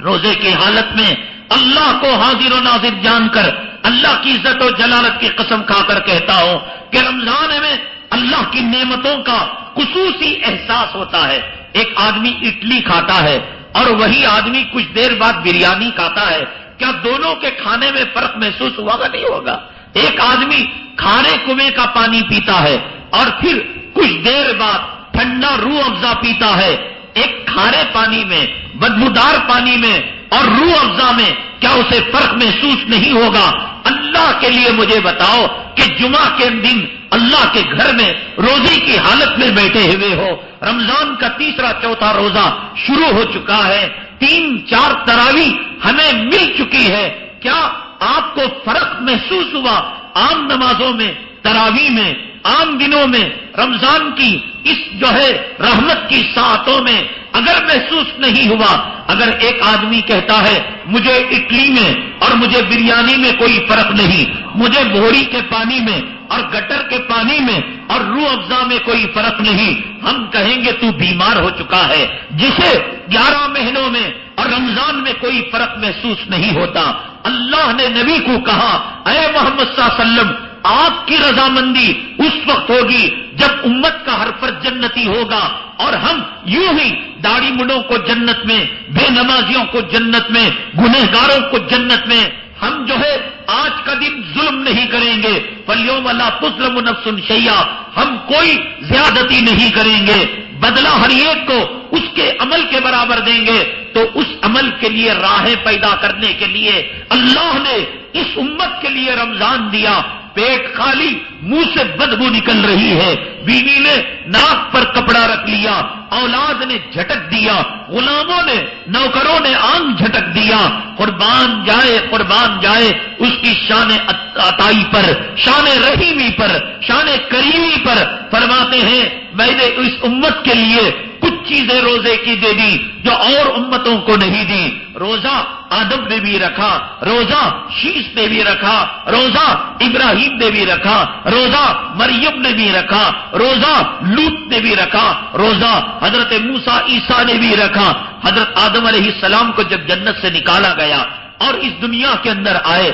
روزے کی حالت میں اللہ کو حاضر و ناظر جان کر، اللہ کی عزت و جلالت کی قسم کھا کر کہتا ہوں کہ رمضان میں اللہ کی نعمتوں کا خصوصی احساس ہوتا ہے۔ ایک آدمی اڈلی کھاتا ہے اور وہی آدمی کچھ دیر بعد بریانی کھاتا ہے، کیا دونوں کے کھانے میں فرق محسوس ہوا گا؟ نہیں ہوگا۔ ایک آدمی کھارے کنویں کا پانی پیتا ہے اور پھر کچھ دیر بعد ٹھنڈا روح افزا پیتا ہے، ایک کھارے پانی میں، بدبودار پانی میں اور روح افزا میں کیا اسے فرق محسوس نہیں ہوگا؟ اللہ کے لیے مجھے بتاؤ کہ جمعہ کے دن اللہ کے گھر میں روزے کی حالت میں بیٹھے ہوئے ہو، رمضان کا تیسرا چوتھا روزہ شروع ہو چکا ہے، 3-4 تراویح ہمیں مل چکی ہے، کیا آپ کو فرق محسوس ہوا؟ عام نمازوں میں، تراویح میں، عام دنوں میں، رمضان کی اس جو ہے رحمت کی ساعتوں میں اگر محسوس نہیں ہوا، اگر ایک آدمی کہتا ہے مجھے اڈلی میں اور مجھے بریانی میں کوئی فرق نہیں، مجھے بھوری کے پانی میں اور گٹر کے پانی میں اور روح افزا میں کوئی فرق نہیں، ہم کہیں گے تو بیمار ہو چکا ہے۔ جسے 11 مہینوں میں اور رمضان میں کوئی فرق محسوس نہیں ہوتا، اللہ نے نبی کو کہا اے محمد صلی اللہ علیہ وسلم، آپ کی رضامندی اس وقت ہوگی جب امت کا ہر فرد جنتی ہوگا، اور ہم یوں ہی داڑھی مڈوں کو جنت میں، بے نمازیوں کو جنت میں، گنہگاروں کو جنت میں، ہم جو ہے آج کا دن ظلم نہیں کریں گے، فَالْيَوْمَ لَا تُظْلَمُ نَفْسٌ شَيْئًا، ہم کوئی زیادتی نہیں کریں گے، بدلہ ہر ایک کو اس کے عمل کے برابر دیں گے۔ تو اس عمل کے لیے راہیں پیدا کرنے کے لیے اللہ نے اس امت کے لیے رمضان دیا۔ پیٹ خالی، منہ سے بدبو نکل رہی ہے، بیوی نے ناک پر کپڑا رکھ لیا، اولاد نے جھٹک دیا، غلاموں نے، نوکروں نے آنکھ جھٹک دیا، قربان جائے اس کی شان عطائی پر، شان رحیمی پر، شان کریمی پر۔ فرماتے ہیں میں نے اس امت کے لیے کچھ چیزیں روزے کی دے دی جو اور امتوں کو نہیں دی. روزہ آدم نے بھی رکھا, روزہ شیش نے بھی رکھا, روزہ ابراہیم نے بھی رکھا, روزہ مریم نے بھی رکھا, روزہ لوط نے بھی رکھا, روزہ حضرت موسیٰ عیسیٰ نے بھی رکھا. حضرت آدم علیہ السلام کو جب جنت سے نکالا گیا اور اس دنیا کے اندر آئے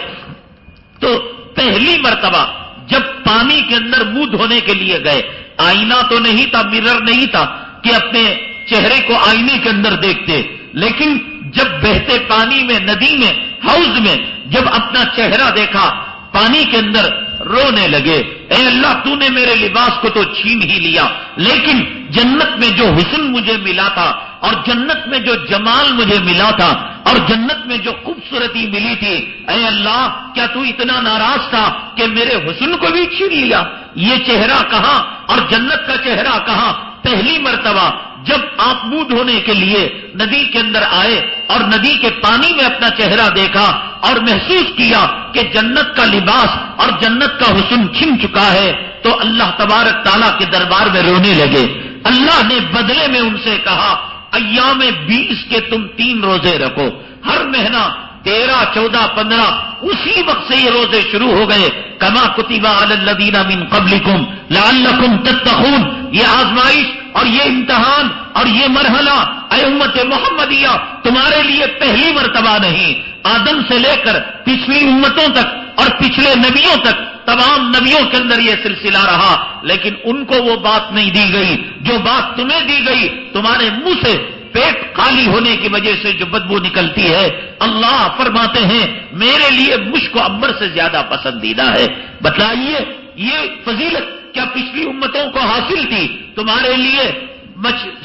تو پہلی مرتبہ جب پانی کے اندر منہ دھونے کے لیے گئے, آئینہ تو نہیں تھا, مرر نہیں تھا کہ اپنے چہرے کو آئینے کے اندر دیکھتے, لیکن جب بہتے پانی میں, ندی میں, حوض میں جب اپنا چہرہ دیکھا پانی کے اندر رونے لگے. اے اللہ, تو نے میرے لباس کو تو چھین ہی لیا, لیکن جنت میں جو حسن مجھے ملا تھا اور جنت میں جو جمال مجھے ملا تھا اور جنت میں جو خوبصورتی ملی تھی, اے اللہ کیا تو اتنا ناراض تھا کہ میرے حسن کو بھی چھین لیا؟ یہ چہرہ کہاں اور جنت کا چہرہ کہاں؟ پہلی مرتبہ جب آپ منہ دھونے کے لیے ندی کے اندر آئے اور ندی کے پانی میں اپنا چہرہ دیکھا اور محسوس کیا کہ جنت کا لباس اور جنت کا حسن چھن چکا ہے, تو اللہ تبارک تعالیٰ کے دربار میں رونے لگے. اللہ نے بدلے میں ان سے کہا, ایام 20 کے تم 3 روزے رکھو, ہر مہینہ 13, 14, 15 اسی وقت سے یہ روزے شروع ہو گئے. کما کتب علی الذین من قبلکم لعلکم تتقون. یہ آزمائش اور یہ امتحان اور یہ مرحلہ اے امت محمدیہ تمہارے لیے پہلی مرتبہ نہیں, آدم سے لے کر پچھلی امتوں تک اور پچھلے نبیوں تک تمام نبیوں کے اندر یہ سلسلہ رہا, لیکن ان کو وہ بات نہیں دی گئی جو بات تمہیں دی گئی. تمہارے منہ سے پیٹ خالی ہونے کی وجہ سے جو بدبو نکلتی ہے, اللہ فرماتے ہیں میرے لیے مشک و عنبر سے زیادہ پسندیدہ ہے. بتلائیے یہ فضیلت کیا پچھلی امتوں کو حاصل تھی؟ تمہارے لیے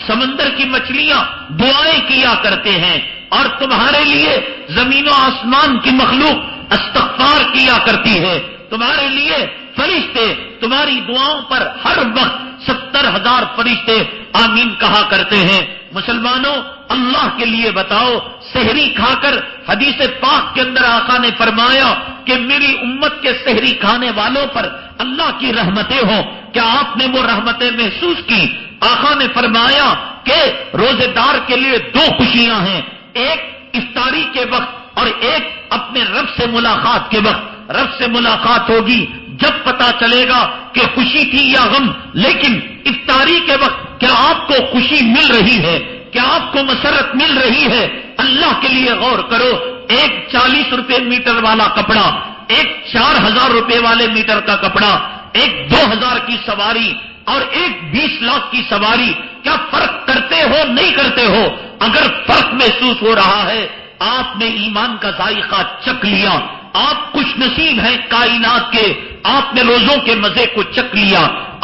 سمندر کی مچھلیاں دعائیں کیا کرتے ہیں اور تمہارے لیے زمین و آسمان کی مخلوق استغفار کیا کرتی ہے. تمہارے لیے فرشتے تمہاری دعاؤں پر ہر وقت 70,000 فرشتے آمین کہا کرتے ہیں. مسلمانوں, اللہ کے لیے بتاؤ, سحری کھا کر حدیث پاک کے اندر آقا نے فرمایا کہ میری امت کے سحری کھانے والوں پر اللہ کی رحمتیں ہوں. کیا آپ نے وہ رحمتیں محسوس کی؟ آقا نے فرمایا کہ روزے دار کے لیے 2 خوشیاں ہیں, ایک افطاری کے وقت اور ایک اپنے رب سے ملاقات کے وقت. رب سے ملاقات ہوگی جب پتا چلے گا کہ خوشی تھی یا غم, لیکن افطاری کے وقت کیا آپ کو خوشی مل رہی ہے؟ کیا آپ کو مسرت مل رہی ہے؟ اللہ کے لیے غور کرو. ایک 40 روپے میٹر والا کپڑا, ایک 4,000 روپے والے میٹر کا کپڑا, ایک 2,000 کی سواری اور ایک 20 لاکھ کی سواری, کیا فرق کرتے ہو نہیں کرتے ہو؟ اگر فرق محسوس ہو رہا ہے, آپ نے ایمان کا ذائقہ چکھ لیا, آپ خوش نصیب ہیں کائنات کے, آپ نے روزوں کے مزے کو چکھ لیا,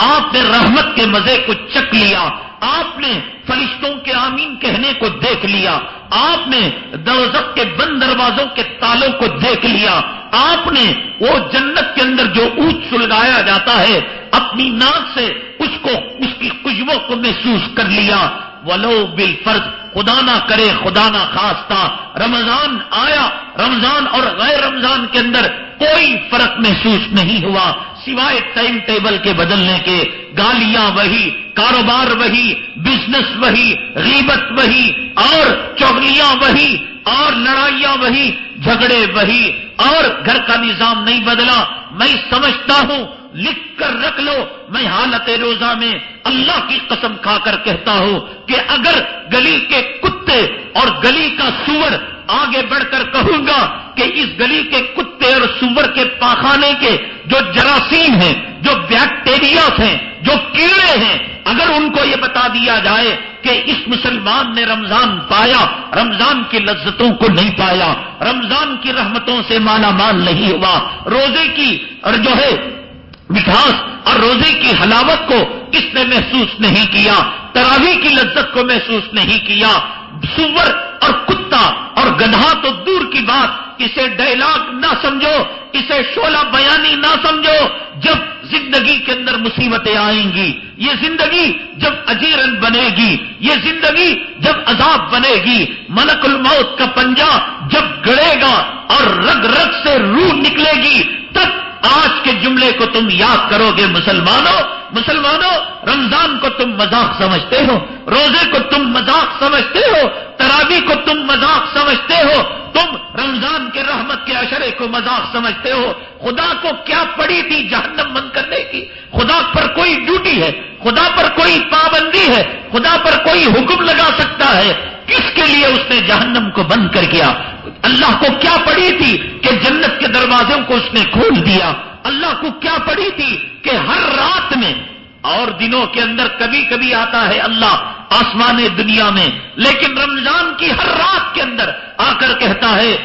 آپ نے رحمت کے مزے کو چکھ لیا, آپ نے فرشتوں کے آمین کہنے کو دیکھ لیا, آپ نے دوزخ کے بند دروازوں کے تالوں کو دیکھ لیا, آپ نے وہ جنت کے اندر جو اونچ سلگایا جاتا ہے اپنی ناک سے اس کی خوشبو کو محسوس کر لیا. ولو بالفرض, خدا نہ کرے خدا نہ خواستہ رمضان آیا, رمضان اور غیر رمضان کے اندر کوئی فرق محسوس نہیں ہوا سوائے ٹائم ٹیبل کے بدلنے کے. گالیاں وہی, کاروبار وہی, بزنس وہی, غیبت وہی اور چغلیاں وہی اور لڑائیاں وہی, جھگڑے وہی اور گھر کا نظام نہیں بدلا. میں سمجھتا ہوں, لکھ کر رکھ لو, میں حالت روزہ میں اللہ کی قسم کھا کر کہتا ہوں کہ اگر گلی کے کتے اور گلی کا سور آگے بڑھ کر کہوں گا کہ اس گلی کے کتے اور سور کے پاخانے کے جو جراثیم ہیں, جو بیکٹیریاز ہیں, جو کیڑے ہیں, اگر ان کو یہ بتا دیا جائے کہ اس مسلمان نے رمضان پایا, رمضان کی لذتوں کو نہیں پایا, رمضان کی رحمتوں سے مالا مال نہیں ہوا, روزے کی اور جو ہے مٹھاس اور روزے کی حلاوت کو اس نے محسوس نہیں کیا, تراویح کی لذت کو محسوس نہیں کیا, سور اور کتا اور گدھا تو دور کی بات, اسے ڈائلاگ نہ سمجھو, اسے شعلہ بیانی نہ سمجھو. جب زندگی کے اندر مصیبتیں آئیں گی, یہ زندگی جب اجیرن بنے گی, یہ زندگی جب عذاب بنے گی, ملک الموت کا پنجہ جب گڑے گا اور رگ رگ سے روح نکلے گی, تب آج کے جملے کو تم یاد کرو گے مسلمانوں، رمضان کو تم مذاق سمجھتے ہو، روزے کو تم مذاق سمجھتے ہو، تراویح کو تم مذاق سمجھتے ہو، تم رمضان کے رحمت کے عشرے کو مذاق سمجھتے ہو۔ خدا کو کیا پڑی تھی جہنم بند کرنے کی؟ خدا پر کوئی ڈیوٹی ہے، خدا پر کوئی پابندی ہے، خدا پر کوئی حکم لگا سکتا ہے؟ کس کے لیے اس نے جہنم کو بند کر کیا؟ اللہ کو کیا پڑی تھی کہ جنت کے دروازوں کو اس نے کھول دیا؟ اللہ کو کیا پڑی تھی کہ ہر رات میں اور دنوں کے اندر کبھی کبھی آتا ہے اللہ آسمان دنیا میں، لیکن رمضان کی ہر رات کے اندر آ کر کہتا ہے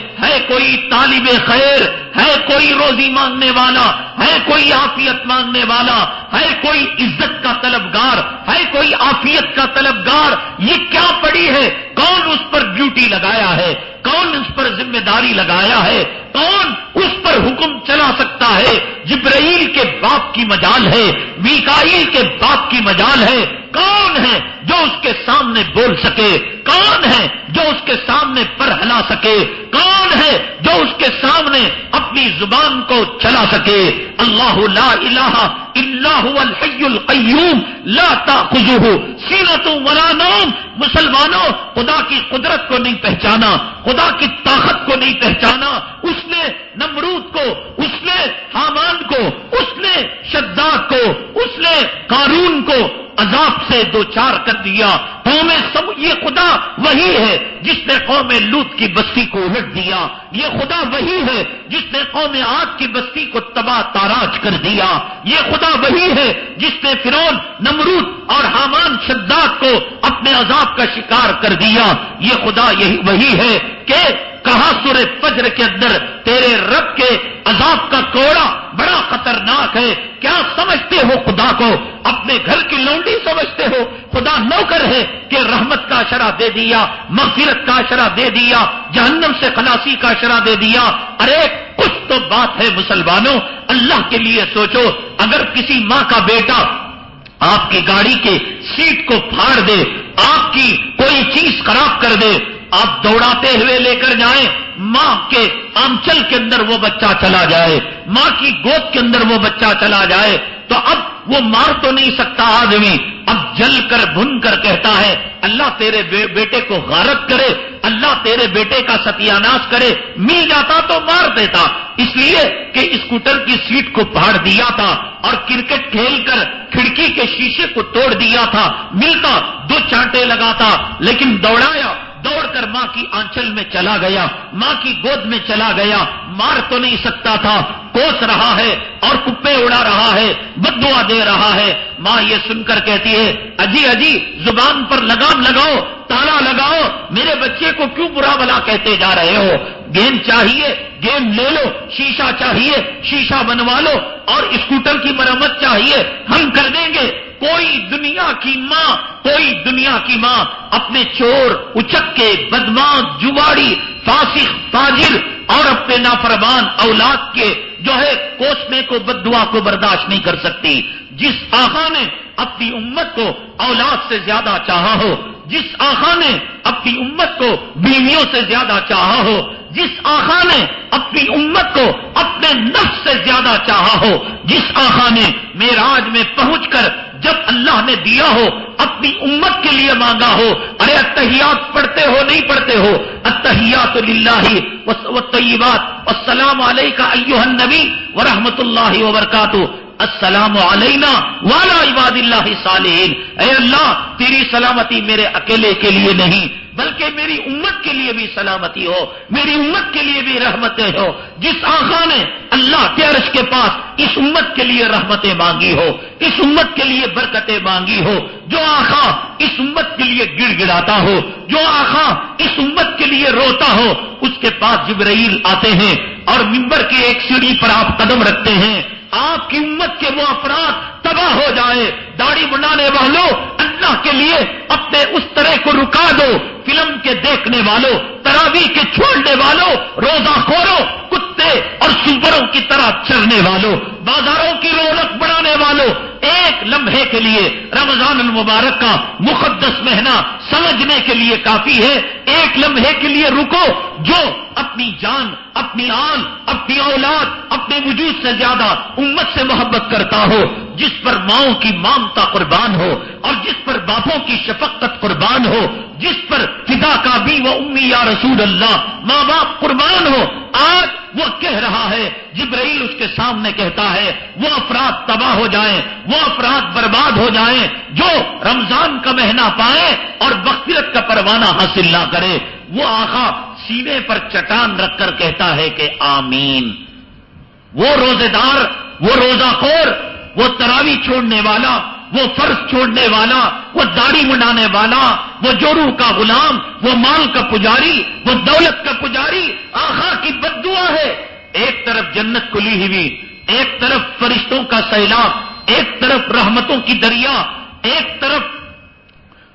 کوئی طالب خیر، ہے کوئی روزی مانگنے والا، ہے کوئی عافیت مانگنے والا، ہے کوئی عزت کا طلبگار، ہے کوئی عافیت کا طلبگار؟ یہ کیا پڑی ہے؟ کون اس پر ڈیوٹی لگایا ہے؟ کون اس پر ذمہ داری لگایا ہے؟ کون اس پر حکم چلا سکتا ہے؟ جبرائیل کے باپ کی مجال ہے، میکائیل کے باپ کی مجال ہے؟ کون ہے جو اس کے سامنے بول سکے؟ کون ہے جو اس کے سامنے پر ہلا سکے؟ کون ہے جو اس کے سامنے اپنی زبان کو چلا سکے؟ اللہ لا الہ الا هو الحی القیوم لا تأخذہ سینۃ ولا نوم۔ مسلمانوں، خدا کی قدرت کو نہیں پہچانا، خدا کی طاقت کو نہیں پہچانا۔ اس نے نمرود کو، اس نے حامان کو، اس نے شداد کو، اس نے قارون کو عذاب سے دوچار کر دیا۔ یہ خدا وہی ہے جس نے قوم لوط کی بستی کو الٹ دیا، یہ خدا وہی ہے جس نے قوم عاد کی بستی کو تباہ تاراج کر دیا، یہ خدا وہی ہے جس نے فرعون، نمرود اور حامان شداد کو اپنے عذاب کا شکار کر دیا۔ یہ خدا وہی ہے کہ کہا سورہ فجر کے اندر تیرے رب کے عذاب کا کوڑا بڑا خطرناک ہے۔ کیا سمجھتے ہو خدا کو؟ اپنے گھر کی لونڈی سمجھتے ہو؟ خدا نوکر ہے کہ رحمت کا اشارہ دے دیا، مغفرت کا اشارہ دے دیا، جہنم سے خلاصی کا اشارہ دے دیا۔ ارے کچھ تو بات ہے مسلمانوں، اللہ کے لیے سوچو۔ اگر کسی ماں کا بیٹا آپ کی گاڑی کے سیٹ کو پھاڑ دے، آپ کی کوئی چیز خراب کر دے، آپ دوڑاتے ہوئے لے کر جائیں، ماں کے آنچل کے اندر وہ بچہ چلا جائے، ماں کی گود کے اندر وہ بچہ چلا جائے، تو اب وہ مار تو نہیں سکتا آدمی، اب جل کر بھن کر کہتا ہے اللہ تیرے بیٹے کو غارت کرے، اللہ تیرے بیٹے کا ستیاناش کرے۔ مل جاتا تو مار دیتا، اس لیے کہ اسکوٹر کی سیٹ کو پھاڑ دیا تھا اور کرکٹ کھیل کر کھڑکی کے شیشے کو توڑ دیا تھا، ملتا دو چانٹے لگاتا، لیکن دوڑایا، دوڑ کر ماں کی آنچل میں چلا گیا، ماں کی گود میں چلا گیا، مار تو نہیں سکتا تھا، کوس رہا ہے اور کپے اڑا رہا ہے، بددعا دے رہا ہے۔ ماں یہ سن کر کہتی ہے اجی زبان پر لگام لگاؤ، تالا لگاؤ، میرے بچے کو کیوں برا بلا کہتے جا رہے ہو؟ گیم چاہیے گیم لے لو، شیشہ چاہیے شیشہ بنوا لو، اور اسکوٹر کی مرمت چاہیے ہم کر دیں گے۔ کوئی دنیا کی ماں اپنے چور، اچکے، بدماش، جواڑی، فاسق، فاجر اور اپنے نافرمان اولاد کے جو ہے کوسنے کو، بددعا کو برداشت نہیں کر سکتی۔ جس آقا نے اپنی امت کو اولاد سے زیادہ چاہا ہو، جس آقا نے اپنی امت کو بیویوں سے زیادہ چاہا ہو، جس آقا نے اپنی امت کو اپنے نفس سے زیادہ چاہا ہو، جس آقا نے معراج میں پہنچ کر جب اللہ نے دیا ہو اپنی امت کے لیے مانگا ہو۔ ارے التحیات پڑھتے ہو نہیں پڑھتے ہو؟ التحیات للہ والطیبات والسلام علیک ایھا النبی ورحمۃ اللہ وبرکاتہ، السلام علینا وعلی عباد اللہ الصالحین۔ اے اللہ تیری سلامتی میرے اکیلے کے لیے نہیں بلکہ میری امت کے لیے بھی سلامتی ہو، میری امت کے لیے بھی رحمتیں ہو۔ جس آقا نے اللہ کے عرش کے پاس اس امت کے لیے رحمتیں مانگی ہو، اس امت کے لیے برکتیں مانگی ہو، جو آقا اس امت کے لیے گڑ گڑاتا ہو، جو آقا اس امت کے لیے روتا ہو، اس کے پاس جبرائیل آتے ہیں اور منبر کی ایک سیڑھی پر آپ قدم رکھتے ہیں۔ آپ کی امت کے وہ افراد تباہ ہو جائے، داڑھی بنانے والوں اللہ کے لیے اپنے اس طرح کو رکا دو، فلم کے دیکھنے والوں، تراویح کے چھوڑنے والوں، روزہ خوروں، کتے اور سوروں کی طرح چرنے والوں، بازاروں کی رونق بڑھانے والوں، ایک لمحے کے لیے رمضان المبارک کا مقدس مہینہ سمجھنے کے لیے کافی ہے، ایک لمحے کے لیے رکو۔ جو اپنی جان، اپنی آل، اپنی اولاد، اپنے وجود سے زیادہ امت سے محبت کرتا ہو، جس پر ماؤں کی مامتا قربان ہو اور جس پر باپوں کی شفقت قربان ہو، جس پر فدا کا بھی و امی یا رسول اللہ ماں باپ قربان ہو، آج وہ کہہ رہا ہے، جبرائیل اس کے سامنے کہتا ہے وہ افراد تباہ ہو جائیں، وہ افراد برباد ہو جائیں جو رمضان کا مہینہ پائے اور مغفرت کا پروانہ حاصل نہ کرے۔ وہ آقا سینے پر چٹان رکھ کر کہتا ہے کہ آمین۔ وہ روزے دار، وہ روزہ خور، وہ تراویح چھوڑنے والا، وہ فرض چھوڑنے والا، وہ داڑھی منڈانے والا، وہ جورو کا غلام، وہ مال کا پجاری، وہ دولت کا پجاری، آقا کی بد دعا ہے۔ ایک طرف جنت کھلی ہوئی، ایک طرف فرشتوں کا سیلاب، ایک طرف رحمتوں کی دریا، ایک طرف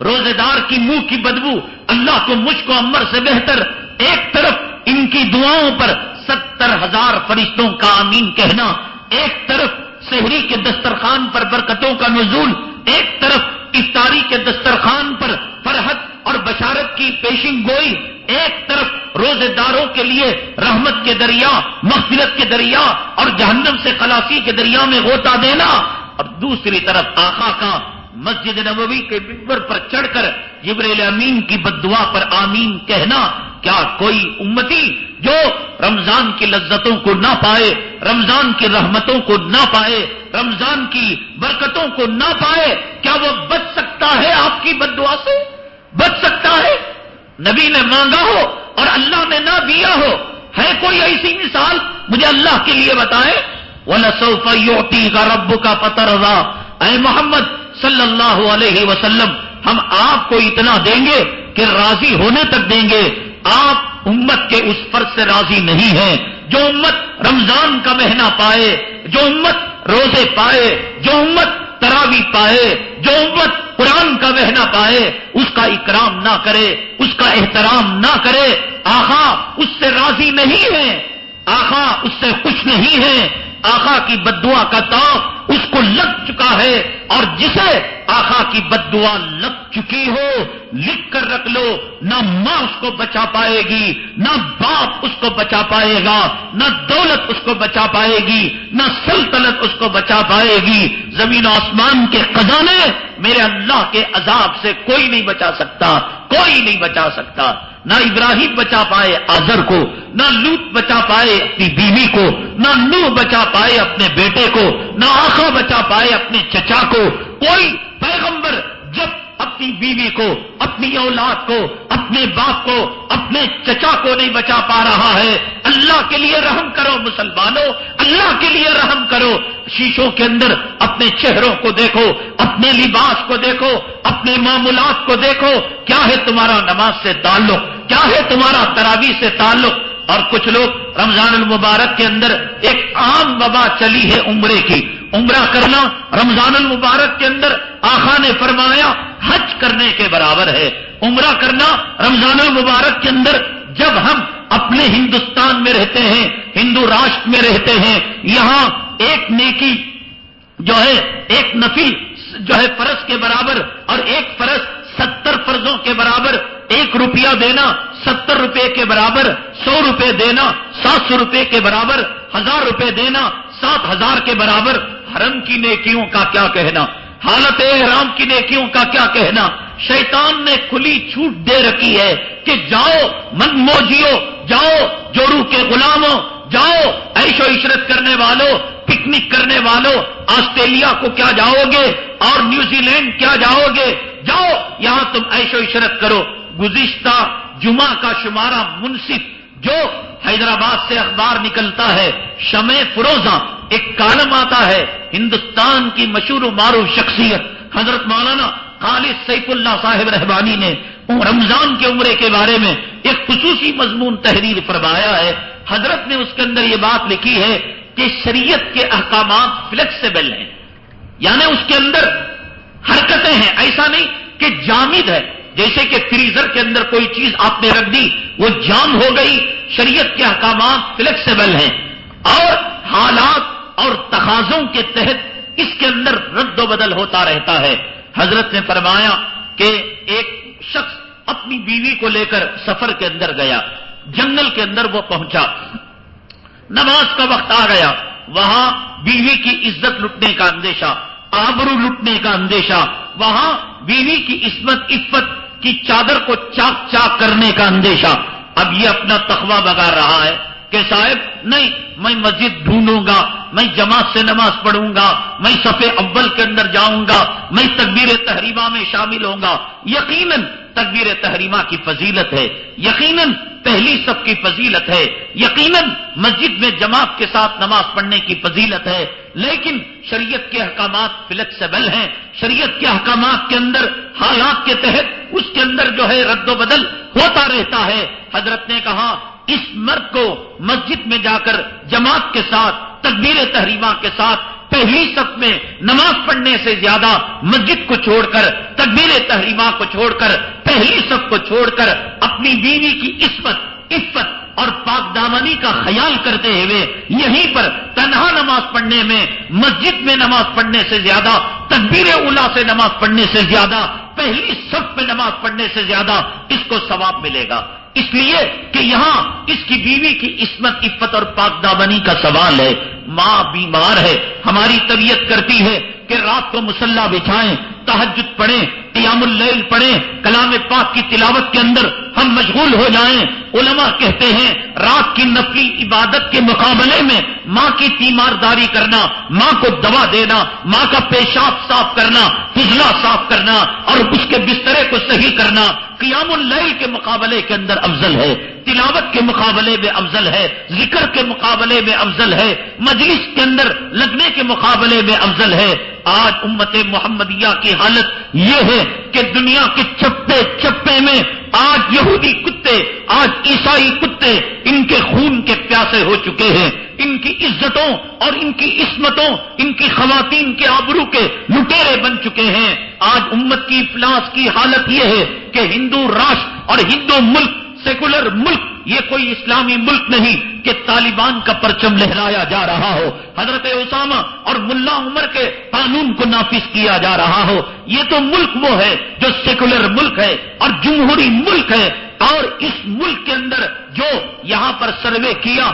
روزے دار کی منہ کی بدبو، اللہ کو مجھ کو عمر سے بہتر، ایک طرف ان کی دعاؤں پر 70,000 فرشتوں کا آمین کہنا، ایک طرف سحری کے دسترخوان پر برکتوں کا نزول، ایک طرف افطاری کے دسترخوان پر فرحت اور بشارت کی پیشن گوئی، ایک طرف روزے داروں کے لیے رحمت کے دریا، مغفرت کے دریا اور جہنم سے خلاصی کے دریا میں غوطہ دینا، اور دوسری طرف آقا کا مسجد نبوی کے منبر پر چڑھ کر جبرائیل امین کی بد دعا پر آمین کہنا۔ کیا کوئی امتی جو رمضان کی لذتوں کو نہ پائے، رمضان کی رحمتوں کو نہ پائے، رمضان کی برکتوں کو نہ پائے، کیا وہ بچ سکتا ہے آپ کی بد دعا سے؟ بچ سکتا ہے؟ نبی نے مانگا ہو اور اللہ نے نہ دیا ہو، ہے کوئی ایسی مثال؟ مجھے اللہ کے لیے بتائے۔ وَلَسَوْفَ يُعْطِيكَ رَبُّكَ فَتَرْضَىٰ، اے محمد صلی اللہ علیہ وسلم، ہم آپ کو اتنا دیں گے کہ راضی ہونے تک دیں گے۔ آپ امت کے اس فرض سے راضی نہیں ہیں جو امت رمضان کا مہینہ پائے، جو امت روزے پائے، جو امت تراویح پائے، جو امت قرآن کا مہینہ پائے، اس کا اکرام نہ کرے، اس کا احترام نہ کرے۔ آقا اس سے راضی نہیں ہے، آقا اس سے خوش نہیں ہے، آقا کی بد دعا کا طاق اس کو لگ چکا ہے، اور جسے آقا کی بد دعا لگ چکی ہو لکھ کر رکھ لو، نہ ماں اس کو بچا پائے گی، نہ باپ اس کو بچا پائے گا، نہ دولت اس کو بچا پائے گی، نہ سلطنت اس کو بچا پائے گی۔ زمین و آسمان کے خزانے میرے اللہ کے عذاب سے کوئی نہیں بچا سکتا، کوئی نہیں بچا سکتا۔ نہ ابراہیم بچا پائے آزر کو، نہ لوط بچا پائے اپنی بیوی کو، نہ نوح بچا پائے اپنے بیٹے کو، نہ آقا بچا پائے اپنے چچا کو۔ کوئی پیغمبر جب اپنی بیوی کو، اپنی اولاد کو، اپنے باپ کو، اپنے چچا کو نہیں بچا پا رہا ہے، اللہ کے لیے رحم کرو مسلمانوں، اللہ کے لیے رحم کرو۔ شیشوں کے اندر اپنے چہروں کو دیکھو، اپنے لباس کو دیکھو، اپنے معمولات کو دیکھو، کیا ہے تمہارا نماز سے تعلق، کیا ہے تمہارا تراویح سے تعلق۔ اور کچھ لوگ رمضان المبارک کے اندر ایک عام وبا چلی ہے عمرے کی، عمرہ کرنا رمضان المبارک کے اندر آقا نے فرمایا حج کرنے کے برابر ہے۔ عمرہ کرنا رمضان المبارک کے اندر، جب ہم اپنے ہندوستان میں رہتے ہیں، ہندو راشٹر میں رہتے ہیں، یہاں ایک نیکی جو ہے، ایک نفل جو ہے فرض کے برابر، اور ایک فرض 70 فرضوں کے برابر، 1 روپیہ دینا 70 روپے کے برابر، 100 روپے دینا 700 روپے کے برابر، 1000 روپے دینا 7000 کے برابر۔ حرم کی نیکیوں کا کیا کہنا، حالت احرام کی نیکیوں کا کیا کہنا۔ شیطان نے کھلی چھوٹ دے رکھی ہے کہ جاؤ من موجیو، جاؤ جورو کے غلاموں، جاؤ عیش و عشرت کرنے والوں، پکنک کرنے والوں، آسٹریلیا کو کیا جاؤ گے اور نیوزی لینڈ کیا جاؤ گے، جاؤ یہاں تم عیش و عشرت کرو۔ گزشتہ جمعہ کا شمارہ منصف جو حیدرآباد سے اخبار نکلتا ہے، شمع فروزہ، ایک کالم آتا ہے، ہندوستان کی مشہور و معروف شخصیت حضرت مولانا خالد سیف اللہ صاحب رحمانی نے رمضان کے عمرے کے بارے میں ایک خصوصی مضمون تحریر فرمایا ہے۔ حضرت نے اس کے اندر یہ بات لکھی ہے کہ شریعت کے احکامات فلیکسیبل ہیں، یعنی اس کے اندر حرکتیں ہیں، ایسا نہیں کہ جامد ہے، جیسے کہ فریزر کے اندر کوئی چیز آپ نے رکھ دی وہ جام ہو گئی۔ شریعت کے احکامات فلیکسیبل ہیں اور حالات اور تقاضوں کے تحت اس کے اندر رد و بدل ہوتا رہتا ہے۔ حضرت نے فرمایا کہ ایک شخص اپنی بیوی کو لے کر سفر کے اندر گیا، جنگل کے اندر وہ پہنچا، نماز کا وقت آ گیا، وہاں بیوی کی عزت لٹنے کا اندیشہ، آبرو لٹنے کا اندیشہ، وہاں بیوی کی عفت کی چادر کو چاک چاک کرنے کا اندیشہ۔ اب یہ اپنا تقویٰ بگار رہا ہے کہ صاحب نہیں، میں مسجد ڈھونڈوں گا، میں جماعت سے نماز پڑھوں گا، میں صف اول کے اندر جاؤں گا، میں تکبیر تحریمہ میں شامل ہوں گا۔ یقیناً تکبیر تحریمہ کی فضیلت ہے، یقیناً پہلی صف کی فضیلت ہے، یقیناً مسجد میں جماعت کے ساتھ نماز پڑھنے کی فضیلت ہے، لیکن شریعت کے احکامات فلیکسیبل ہیں، شریعت کے احکامات کے اندر حالات کے تحت اس کے اندر جو ہے رد و بدل ہوتا رہتا ہے۔ حضرت نے کہا اس مرد کو مسجد میں جا کر جماعت کے ساتھ تکبیر تحریمہ کے ساتھ پہلی صف میں نماز پڑھنے سے زیادہ مسجد کو چھوڑ کر، تکبیر تحریمہ کو چھوڑ کر، پہلی صف کو چھوڑ کر اپنی بیوی کی عفت اور پاک دامنی کا خیال کرتے ہوئے یہیں پر تنہا نماز پڑھنے میں، مسجد میں نماز پڑھنے سے زیادہ، تکبیر اولیٰ سے نماز پڑھنے سے زیادہ، پہلی صف میں نماز پڑھنے سے زیادہ اس کو ثواب ملے گا، اس لیے کہ یہاں اس کی بیوی کی عفت اور پاک دامنی کا سوال ہے۔ ماں بیمار ہے، ہماری طبیعت کرتی ہے کہ رات کو مصلی بچھائیں، تہجد پڑھیں، قیام اللیل پڑھیں، کلام پاک کی تلاوت کے اندر ہم مشغول ہو جائیں۔ علماء کہتے ہیں رات کی نفلی عبادت کے مقابلے میں ماں کی تیمارداری کرنا، ماں کو دوا دینا، ماں کا پیشاب صاف کرنا، فضلہ صاف کرنا اور اس کے بسترے کو صحیح کرنا قیام اللیل کے مقابلے کے اندر افضل ہے، تلاوت کے مقابلے میں افضل ہے، ذکر کے مقابلے میں افضل ہے، مجلس کے اندر لگنے کے مقابلے میں افضل ہے۔ آج امت محمدیہ کی حالت یہ ہے کہ دنیا کے چپے چپے میں آج یہودی کتے، آج عیسائی کتے ان کے خون کے پیاسے ہو چکے ہیں، ان کی عزتوں اور ان کی عصمتوں، ان کی خواتین کے آبرو کے لٹیرے بن چکے ہیں۔ آج امت کی افلاس کی حالت یہ ہے کہ ہندو راشٹر اور ہندو ملک، سیکولر ملک، یہ کوئی اسلامی ملک نہیں کہ طالبان کا پرچم لہرایا جا رہا ہو، حضرت اسامہ اور ملا عمر کے قانون کو نافذ کیا جا رہا ہو۔ یہ تو ملک وہ ہے جو سیکولر ملک ہے اور جمہوری ملک ہے، اور اس ملک کے اندر جو یہاں پر سروے کیا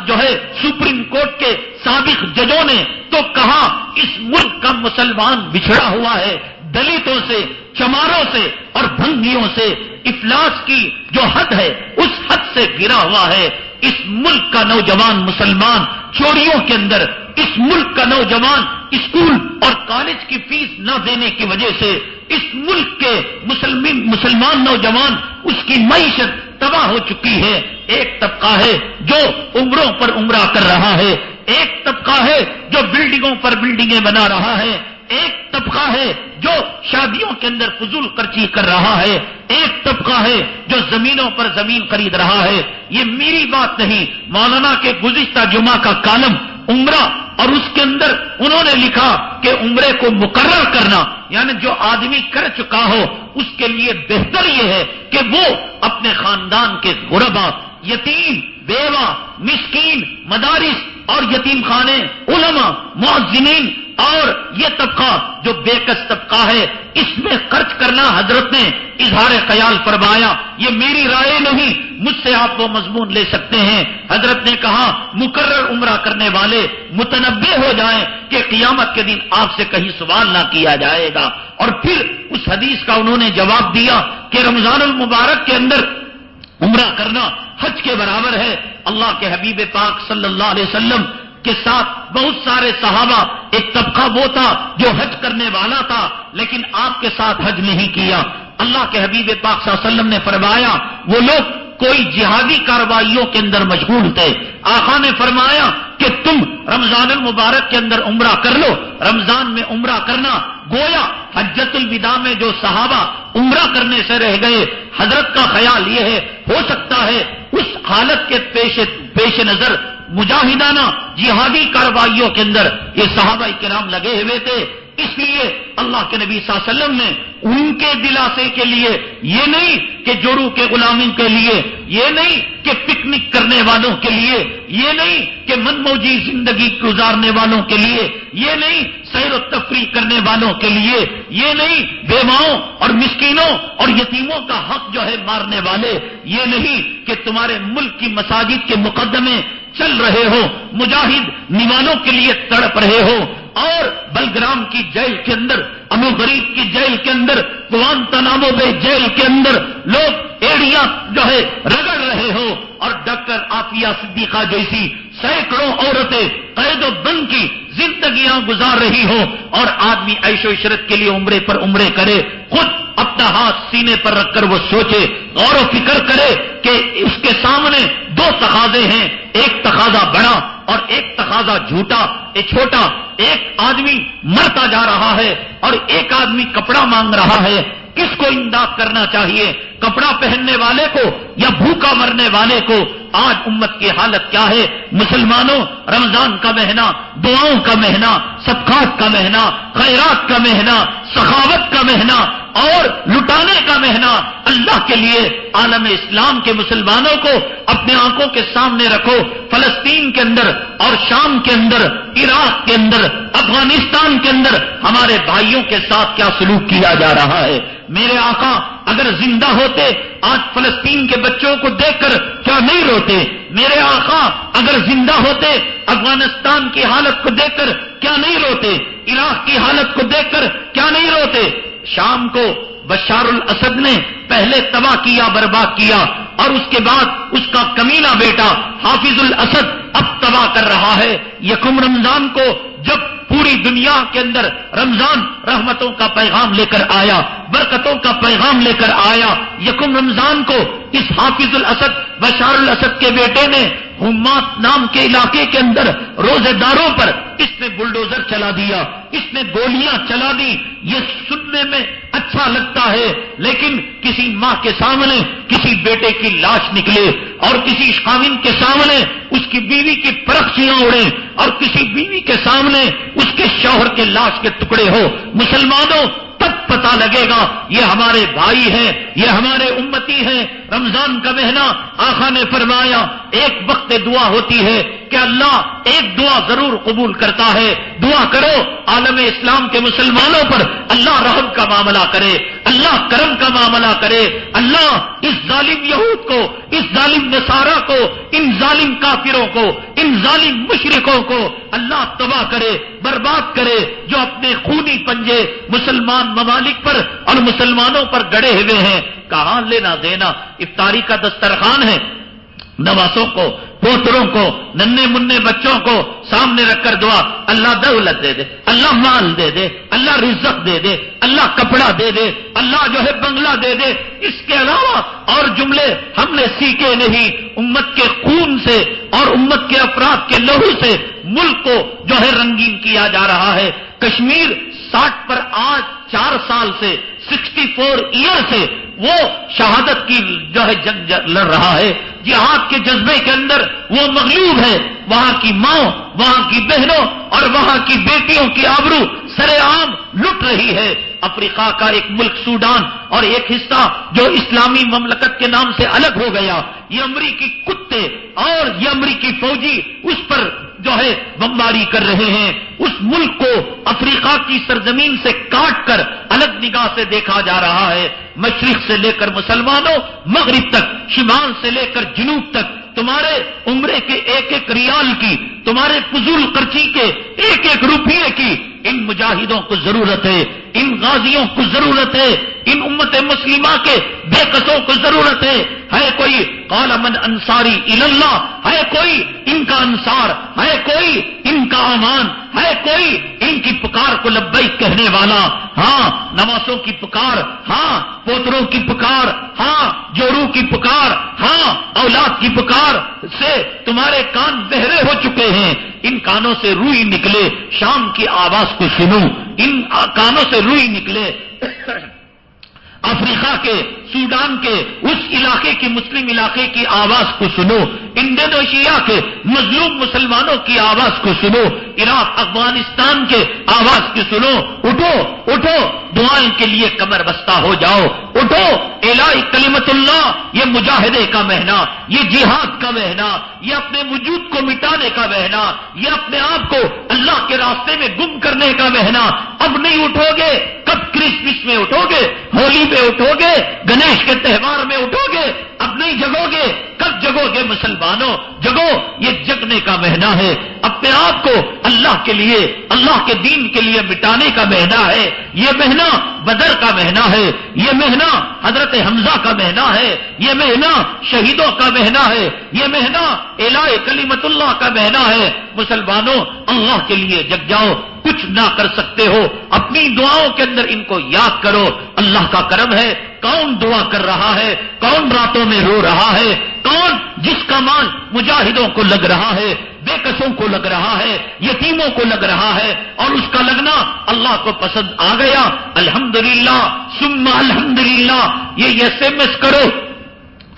جو ہے سپریم کورٹ کے سابق ججوں نے تو کہا اس ملک کا مسلمان بچھڑا ہوا ہے، دلتوں سے، چماروں سے اور بھنگیوں سے، افلاس کی جو حد ہے اس حد سے گرا ہوا ہے۔ اس ملک کا نوجوان مسلمان چوریوں کے اندر، اس ملک کا نوجوان اسکول اور کالج کی فیس نہ دینے کی وجہ سے اس ملک کے مسلمان نوجوان، اس کی معیشت تباہ ہو چکی ہے۔ ایک طبقہ ہے جو عمروں پر عمرہ کر رہا ہے، ایک طبقہ ہے جو بلڈنگوں پر بلڈنگیں بنا رہا ہے، ایک طبقہ ہے جو شادیوں کے اندر فضول خرچی کر رہا ہے، ایک طبقہ ہے جو زمینوں پر زمین خرید رہا ہے۔ یہ میری بات نہیں، مولانا کے گزشتہ جمعہ کا کالم عمرہ، اور اس کے اندر انہوں نے لکھا کہ عمرے کو مقرر کرنا یعنی جو آدمی کر چکا ہو اس کے لیے بہتر یہ ہے کہ وہ اپنے خاندان کے غربا، یتیم، بیوہ، مسکین، مدارس اور یتیم خانے، علماء، مؤذنین اور یہ طبقہ جو بے کس طبقہ ہے اس میں خرچ کرنا حضرت نے اظہار خیال فرمایا۔ یہ میری رائے نہیں، مجھ سے آپ وہ مضمون لے سکتے ہیں۔ حضرت نے کہا مقرر عمرہ کرنے والے متنبہ ہو جائیں کہ قیامت کے دن آپ سے کہیں سوال نہ کیا جائے گا۔ اور پھر اس حدیث کا انہوں نے جواب دیا کہ رمضان المبارک کے اندر عمرہ کرنا حج کے برابر ہے۔ اللہ کے حبیب پاک صلی اللہ علیہ وسلم کے ساتھ بہت سارے صحابہ، ایک طبقہ وہ تھا جو حج کرنے والا تھا لیکن آپ کے ساتھ حج نہیں کیا۔ اللہ کے حبیب پاک صلی اللہ علیہ وسلم نے فرمایا وہ لوگ کوئی جہادی کارروائیوں کے اندر مشغول تھے۔ آقا نے فرمایا کہ تم رمضان المبارک کے اندر عمرہ کر لو۔ رمضان میں عمرہ کرنا گویا حجۃ الوداع میں جو صحابہ عمرہ کرنے سے رہ گئے، حضرت کا خیال یہ ہے ہو سکتا ہے اس حالت کے پیش نظر مجاہدانہ جہادی کارروائیوں کے اندر یہ صحابہ کرام لگے ہوئے تھے، اس لیے اللہ کے نبی صلی اللہ علیہ وسلم نے ان کے دلاسے کے لیے، یہ نہیں کہ جورو کے غلامی کے لیے، یہ نہیں کہ پکنک کرنے کرنے والوں کے لیے، یہ نہیں کہ من موجی زندگی گزارنے والوں کے لیے، یہ نہیں سیر و تفریح کرنے والوں کے لیے، یہ نہیں بیواؤں اور مسکینوں اور یتیموں کا حق جو ہے مارنے والے، یہ نہیں کہ تمہارے ملک کی مساجد کے مقدمے چل رہے ہو، مجاہد نوالوں کے لیے تڑپ رہے ہو، اور بلگرام کی جیل کے اندر، ابو غریب کی جیل کے اندر، گوانتانامو بے جیل کے اندر لوگ ایڑیاں جو ہے رگڑ رہے ہو، اور ڈاکٹر عافیہ صدیقہ جیسی سینکڑوں عورتیں قید و بند کی زندگیاں گزار رہی ہو، اور آدمی عیش و عشرت کے لیے عمرے پر عمرے کرے، خود اپنا ہاتھ سینے پر رکھ کر وہ سوچے، غور و فکر کرے کہ اس کے سامنے دو تقاضے ہیں، ایک تقاضا بڑا اور ایک تقاضا چھوٹا، ایک آدمی مرتا جا رہا ہے اور ایک آدمی کپڑا مانگ رہا ہے، کس کو امداد کرنا چاہیے، کپڑا پہننے والے کو یا بھوکا مرنے والے کو؟ آج امت کی حالت کیا ہے؟ مسلمانوں، رمضان کا مہینہ، دعاؤں کا مہینہ، صدقات کا مہینہ، خیرات کا مہینہ، سخاوت کا مہینہ اور لٹانے کا مہینہ، اللہ کے لیے عالم اسلام کے مسلمانوں کو اپنے آنکھوں کے سامنے رکھو۔ فلسطین کے اندر اور شام کے اندر، عراق کے اندر، افغانستان کے اندر ہمارے بھائیوں کے ساتھ کیا سلوک کیا جا رہا ہے۔ میرے آقا اگر زندہ ہوتے آج فلسطین کے بچوں کو دیکھ کر کیا نہیں روتے؟ میرے آقا اگر زندہ ہوتے افغانستان کی حالت کو دیکھ کر کیا نہیں روتے؟ عراق کی حالت کو دیکھ کر کیا نہیں روتے؟ شام کو بشار الاسد نے پہلے تباہ کیا، برباد کیا، اور اس کے بعد اس کا کمینہ بیٹا حافظ الاسد اب تباہ کر رہا ہے۔ یکم رمضان کو جب پوری دنیا کے اندر رمضان رحمتوں کا پیغام لے کر آیا، برکتوں کا پیغام لے کر آیا، یکم رمضان کو اس حافظ الاسد بشار الاسد کے بیٹے نے حمات نام کے علاقے کے اندر روزے داروں پر اس نے بلڈوزر چلا دیا، اس نے گولیاں چلا دی۔ یہ سننے میں اچھا لگتا ہے، لیکن کسی ماں کے سامنے کسی بیٹے کی لاش نکلے اور کسی خاوند کے سامنے اس کی بیوی کی پرخچیاں اڑیں اور کسی بیوی کے سامنے اس کے شوہر کے لاش کے ٹکڑے ہو، مسلمانوں تب پتہ لگے گا یہ ہمارے بھائی ہیں، یہ ہمارے امتی ہیں۔ رمضان کا مہینہ آقا نے فرمایا ایک وقت دعا ہوتی ہے کہ اللہ ایک دعا ضرور قبول کرتا ہے، دعا کرو عالم اسلام کے مسلمانوں پر اللہ رحم کا معاملہ کرے، اللہ کرم کا معاملہ کرے، اللہ اس ظالم یہود کو، اس ظالم نصارہ کو، ان ظالم کافروں کو، ان ظالم مشرکوں کو اللہ تباہ کرے، برباد کرے، جو اپنے خونی پنجے مسلمان ممالک پر اور مسلمانوں پر گڑے ہوئے ہیں۔ کہاں لینا دینا؟ افطاری کا دسترخوان ہے، نواسوں کو، پوتروں کو، ننھے منھے بچوں کو سامنے رکھ کر دعا، اللہ دولت دے دے، اللہ مال دے دے، اللہ رزق دے دے، اللہ کپڑا دے دے، اللہ جو ہے بنگلہ دے دے۔ اس کے علاوہ اور جملے ہم نے سیکھے نہیں۔ امت کے خون سے اور امت کے افراد کے لہو سے ملک کو جو ہے رنگین کیا جا رہا ہے۔ کشمیر 60 پر آج 4 سال سے 64 ایئر سے وہ شہادت کی جو ہے جنگ لڑ رہا ہے، جہاد کے جذبے کے اندر وہ مغلوب ہے۔ وہاں کی ماں، وہاں کی بہنوں اور وہاں کی بیٹیوں کی آبرو سرے عام لٹ رہی ہے۔ افریقہ کا ایک ملک سوڈان اور ایک حصہ جو اسلامی مملکت کے نام سے الگ ہو گیا، یہ امریکی کتے اور یہ امریکی فوجی اس پر جو ہے بمباری کر رہے ہیں۔ اس ملک کو افریقہ کی سرزمین سے کاٹ کر الگ نگاہ سے دیکھا جا رہا ہے۔ مشرق سے لے کر مسلمانوں، مغرب تک، شمال سے لے کر جنوب تک، تمہارے عمرے کے ایک ایک ریال کی، تمہارے فضول خرچی کے ایک ایک روپیے کی ان مجاہدوں کو ضرورت ہے، ان غازیوں کو ضرورت ہے، ان امت مسلمہ کے بے قصوں کو ضرورت ہے۔ ہے کوئی قال من انصاری الی اللہ، ہے کوئی ان کا انصار، ہے کوئی ان کا امان، ہے کوئی ان کی پکار کو لبیک کہنے والا؟ ہاں نواسوں کی پکار، ہاں پوتروں کی پکار، ہاں جوڑوں کی پکار، ہاں اولاد کی پکار سے تمہارے کان بہرے ہو چکے ہیں۔ ان کانوں سے روئی نکلے، شام کی آواز کو سنو، ان کانوں سے روئی نکلے افریقہ کے، سوڈان کے اس علاقے کی، مسلم علاقے کی آواز کو سنو، انڈونیشیا کے مظلوم مسلمانوں کی آواز کو سنو، عراق افغانستان کے آواز کو سنو۔ اٹھو اٹھو، دعائیں کے لیے کمر بستہ ہو جاؤ، اٹھو، اعلاء کلمت اللہ، یہ مجاہدے کا مہینہ، یہ جہاد کا مہینہ، یہ اپنے وجود کو مٹانے کا مہینہ، یہ اپنے آپ کو اللہ کے راستے میں گم کرنے کا مہینہ۔ اب نہیں اٹھو گے، کب کرسمس میں اٹھو گے، ہولی میں اٹھو گے، گنیش کے تہوار میں اٹھو گے؟ اب نہیں جگو گے، کب جگو گے مسلمانوں؟ جگو، یہ جگنے کا مہینہ ہے، اپنے آپ کو اللہ کے لیے، اللہ کے دین کے لیے مٹانے کا مہینہ ہے۔ یہ مہینہ بدر کا مہینہ ہے، یہ مہینہ حضرت حمزہ کا مہینہ ہے، یہ مہینہ شہیدوں کا مہینہ ہے، یہ مہینہ اعلاء کلمت اللہ کا مہینہ ہے۔ مسلمانوں، اللہ کے لیے جگ جاؤ، کچھ نہ کر سکتے ہو، اپنی دعاؤں کے اندر ان کو یاد کرو۔ اللہ کا کرم ہے، کون دعا کر رہا ہے، کون راتوں میں رو رہا ہے، کون جس کا مال مجاہدوں کو لگ رہا ہے، بے کسوں کو لگ رہا ہے، یتیموں کو لگ رہا ہے، اور اس کا لگنا اللہ کو پسند آ گیا۔ الحمدللہ ثم الحمدللہ، یہ SMS کرو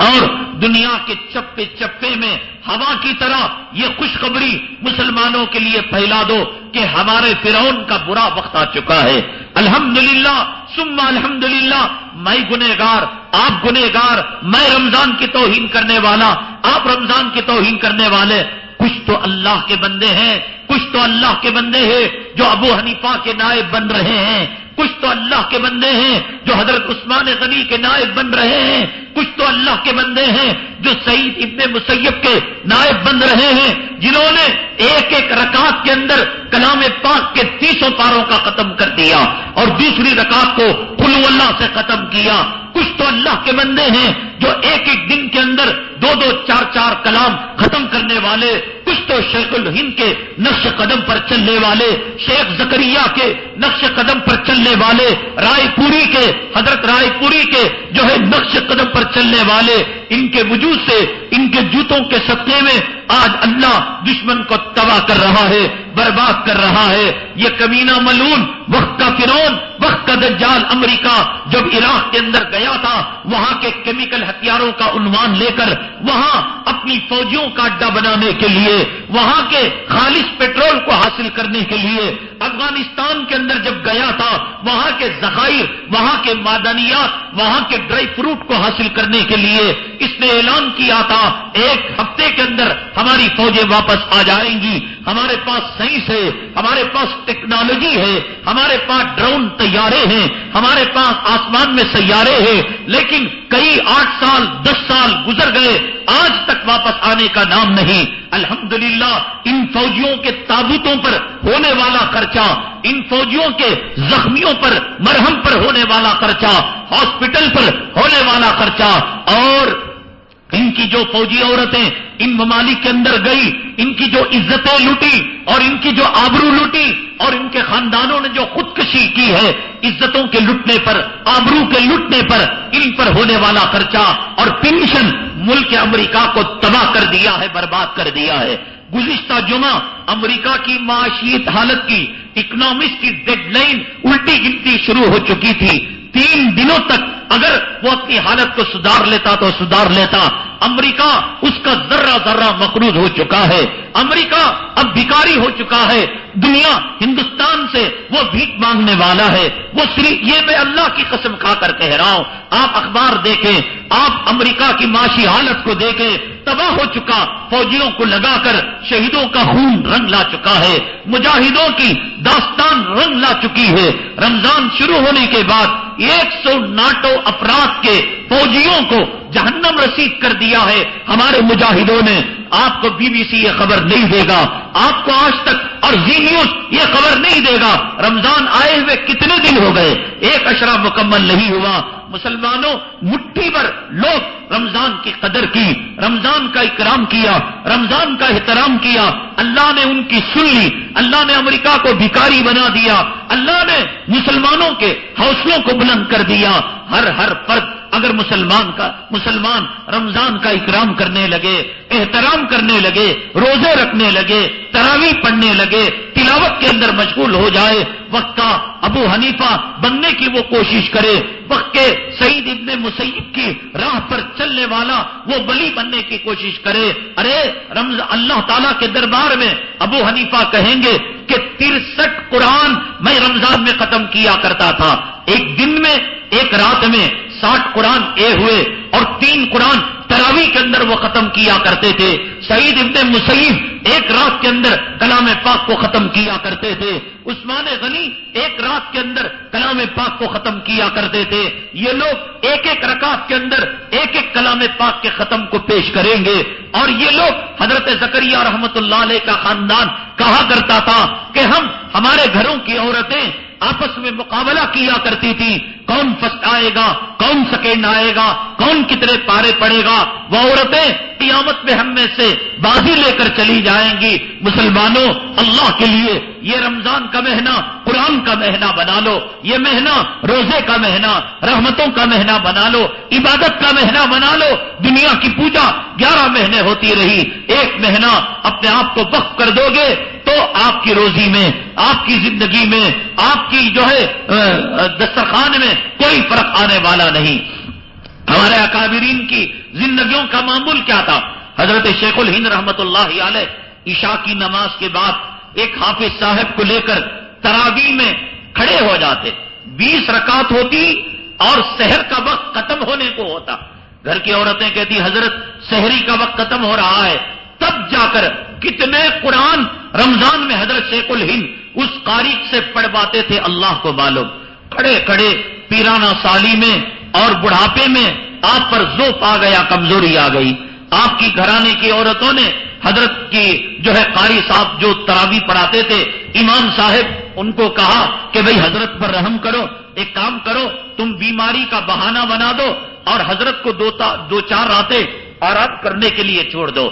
اور دنیا کے چپے چپے میں ہوا کی طرح یہ خوشخبری مسلمانوں کے لیے پھیلا دو کہ ہمارے فرعون کا برا وقت آ چکا ہے۔ الحمدللہ ثم الحمدللہ، میں گنہگار، آپ گنہگار، میں رمضان کی توہین کرنے والا، آپ رمضان کی توہین کرنے والے، کچھ تو اللہ کے بندے ہیں، کچھ تو اللہ کے بندے ہیں جو ابو حنیفہ کے نائب بن رہے ہیں، کچھ تو اللہ کے بندے ہیں جو حضرت عثمان غنی کے نائب بن رہے ہیں، کچھ تو اللہ کے بندے ہیں جو سعید ابن مسیب کے نائب بن رہے ہیں، جنہوں نے ایک ایک رکعت کے اندر کلام پاک کے 30 پاروں کا ختم کر دیا اور دوسری رکعت کو قل هو اللہ سے ختم کیا۔ کچھ تو اللہ کے بندے ہیں جو ایک ایک دن کے اندر 2 4 کلام ختم کرنے والے، کچھ تو شیخ الہند کے نقش قدم پر چلنے والے، شیخ زکریا کے نقش قدم پر چلنے والے، رائے پوری کے، حضرت رائے پوری کے جو ہے نقش قدم پر چلنے والے، ان کے وجود سے، ان کے جوتوں کے صدقے میں آج اللہ دشمن کو تباہ کر رہا ہے، برباد کر رہا ہے۔ یہ کمینہ ملعون وقت کا فرعون، وقت کا دجال امریکہ جب عراق کے اندر گیا تھا، وہاں کے کیمیکل ہتھیاروں کا عنوان لے کر وہاں اپنی فوجیوں کا اڈا بنانے کے لیے، وہاں کے خالص پیٹرول کو حاصل کرنے کے لیے افغانستان کے اندر جب گیا تھا، وہاں کے ذخائر، وہاں کے معدنیات، وہاں کے ڈرائی فروٹ کو حاصل کرنے کے لیے اس نے اعلان کیا تھا 1 ہفتے کے اندر ہماری فوجیں واپس آ جائیں گی۔ ہمارے پاس سائنس ہے، ہمارے پاس ٹیکنالوجی ہے، ہمارے پاس ڈرون طیارے ہیں، ہمارے پاس آسمان میں سیارے ہیں، لیکن کئی 8 سال 10 سال گزر گئے، آج تک واپس آنے کا نام نہیں۔ الحمدللہ ان فوجیوں کے تابوتوں پر ہونے والا خرچہ، ان فوجیوں کے زخمیوں پر مرہم پر ہونے والا خرچہ، ہاسپٹل پر ہونے والا خرچہ، اور ان کی جو فوجی عورتیں ان ممالک کے اندر گئی، ان کی جو عزتیں لوٹی اور ان کی جو آبرو لوٹی، اور ان کے خاندانوں نے جو خودکشی کی ہے، عزتوں کے لٹنے پر، آبرو کے لٹنے پر، ان پر ہونے والا خرچہ اور پینشن ملک امریکہ کو تباہ کر دیا ہے، برباد کر دیا ہے۔ گزشتہ جمعہ امریکہ کی معاشیت حالت کی، اکنامکس کی ڈیڈ لائن الٹی گنتی شروع ہو چکی تھی۔ 3 دنوں تک اگر وہ اپنی حالت کو سدھار لیتا تو سدھار لیتا۔ امریکہ اس کا ذرہ ذرہ مقروض ہو چکا ہے، امریکہ اب بھکاری ہو چکا ہے، دنیا ہندوستان سے وہ بھیک مانگنے والا ہے۔ وہ صرف یہ میں اللہ کی قسم کھا کر کہہ رہا ہوں، آپ اخبار دیکھیں، آپ امریکہ کی معاشی حالت کو دیکھیں، تباہ ہو چکا، فوجیوں کو لگا کر شہیدوں کا خون رنگ لا چکا ہے، مجاہدوں کی داستان رنگ لا چکی ہے۔ رمضان شروع ہونے کے بعد 100 ناٹو افراد کے فوجیوں کو جہنم رسید کر دیا ہے ہمارے مجاہدوں نے۔ آپ کو BBC یہ خبر نہیں دے گا، آپ کو آج تک اور زی نیوز یہ خبر نہیں دے گا رمضان آئے ہوئے کتنے دن ہو گئے، 1 عشرہ مکمل نہیں ہوا۔ مسلمانوں، مٹھی بھر لوگ رمضان کی قدر کی، رمضان کا اکرام کیا، رمضان کا احترام کیا، اللہ نے ان کی سن لی، اللہ نے امریکہ کو بھکاری بنا دیا، اللہ نے مسلمانوں کے حوصلوں کو بلند کر دیا۔ ہر فرد اگر مسلمان رمضان کا اکرام کرنے لگے، احترام کرنے لگے، روزے رکھنے لگے، تراویح پڑھنے لگے، تلاوت کے اندر مشغول ہو جائے، وقت کا ابو حنیفہ بننے کی وہ کوشش کرے، وقت کے سعید ابن مسیب کی راہ پر چلنے والا وہ ولی بننے کی کوشش کرے۔ ارے اللہ تعالیٰ کے دربار میں ابو حنیفہ کہیں گے کہ 63 قرآن میں رمضان میں ختم کیا کرتا تھا، ایک دن میں، ایک رات میں 60 قرآن ہوئے اور 3 قرآن تراویح کے اندر وہ ختم کیا کرتے تھے. سعید ابن مسیب ایک رات کے اندر کلام پاک کو ختم کیا کرتے تھے. عثمان غنی ایک رات کے اندر کلام پاک کو ختم کیا کرتے تھے. یہ لوگ ایک ایک رکعت کے اندر ایک ایک کلام پاک کے ختم کو پیش کریں گے. اور یہ لوگ حضرت زکریا رحمت اللہ علیہ کا خاندان کہا کرتا تھا کہ ہمارے گھروں کی عورتیں آپس میں مقابلہ کیا کرتی تھی، کون فرسٹ آئے گا، کون سیکنڈ آئے گا، کون کتنے پارے پڑے گا. وہ عورتیں قیامت میں ہم میں سے بازی لے کر چلی جائیں گی. مسلمانوں، اللہ کے لیے یہ رمضان کا مہینہ قرآن کا مہینہ بنا لو، یہ مہینہ روزے کا مہینہ، رحمتوں کا مہینہ بنا لو، عبادت کا مہینہ بنا لو. دنیا کی پوجا 11 مہینے ہوتی رہی، ایک مہینہ اپنے آپ کو وقف کر دو گے تو آپ کی روزی میں، آپ کی زندگی میں، آپ کی جو ہے دسترخوان میں کوئی فرق آنے والا نہیں. ہمارے اکابرین کی زندگیوں کا معمول کیا تھا؟ حضرت شیخ الہند رحمت اللہ علیہ عشاء کی نماز کے بعد ایک حافظ صاحب کو لے کر تراویح میں کھڑے ہو جاتے. 20 رکعت ہوتی اور سحر کا وقت ختم ہونے کو ہوتا. گھر کی عورتیں کہتی حضرت سحری کا وقت ختم ہو رہا ہے. تب جا کر کتنے قرآن رمضان میں حضرت شیخ الہند اس قاری سے پڑھواتے تھے اللہ کو معلوم. کھڑے کھڑے پیرانہ سالی میں اور بڑھاپے میں آپ پر ذوق آ گیا، کمزوری آ گئی. آپ کی گھرانے کی عورتوں نے حضرت کی جو ہے قاری صاحب جو تراویح پڑھاتے تھے امام صاحب، ان کو کہا کہ بھئی حضرت پر رحم کرو، ایک کام کرو تم بیماری کا بہانہ بنا دو اور حضرت کو 2-4 راتیں آرام کرنے کے لیے چھوڑ دو.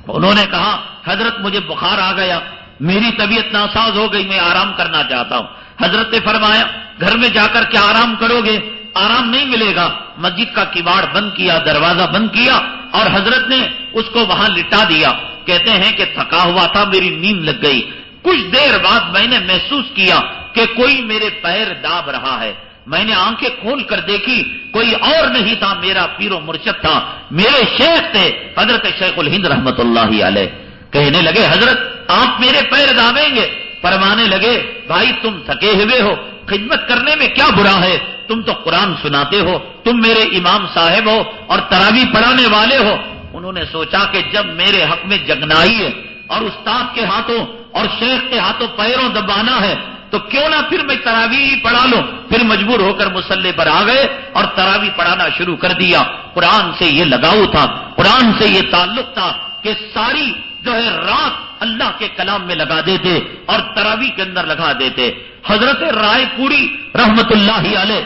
انہوں نے کہا حضرت مجھے بخار آ گیا، میری طبیعت ناساز ہو گئی، میں آرام کرنا چاہتا ہوں. حضرت نے فرمایا گھر میں جا کر کیا آرام کرو گے؟ آرام نہیں ملے گا. مسجد کا کباڑ بند کیا، دروازہ بند کیا اور حضرت نے اس کو وہاں لٹا دیا. کہتے ہیں کہ تھکا ہوا تھا، میری نیند لگ گئی. کچھ دیر بعد میں نے محسوس کیا کہ کوئی میرے پیر داب رہا ہے. میں نے آنکھیں کھول کر دیکھی، کوئی اور نہیں تھا، میرا پیر و مرشد تھا، میرے شیخ تھے حضرت شیخ الہند رحمت اللہ علیہ. کہنے لگے حضرت آپ میرے پیر دابیں گے؟ فرمانے لگے بھائی تم تھکے ہوئے ہو، خدمت کرنے میں کیا برا ہے؟ تم تو قرآن سناتے ہو، تم میرے امام صاحب ہو اور تراویح پڑھانے والے ہو. انہوں نے سوچا کہ جب میرے حق میں جگنائی ہے اور استاد کے ہاتھوں اور شیخ کے ہاتھوں پیروں دبانا ہے تو کیوں نہ پھر میں تراویح پڑھا لوں. پھر مجبور ہو کر مصلی پر آ گئے اور تراویح پڑھانا شروع کر دیا. قرآن سے یہ لگاؤ تھا، قرآن سے یہ تعلق تھا کہ ساری جو ہے رات اللہ کے کلام میں لگا دیتے اور تراویح کے اندر لگا دیتے. حضرت رائے پوری رحمت اللہ علیہ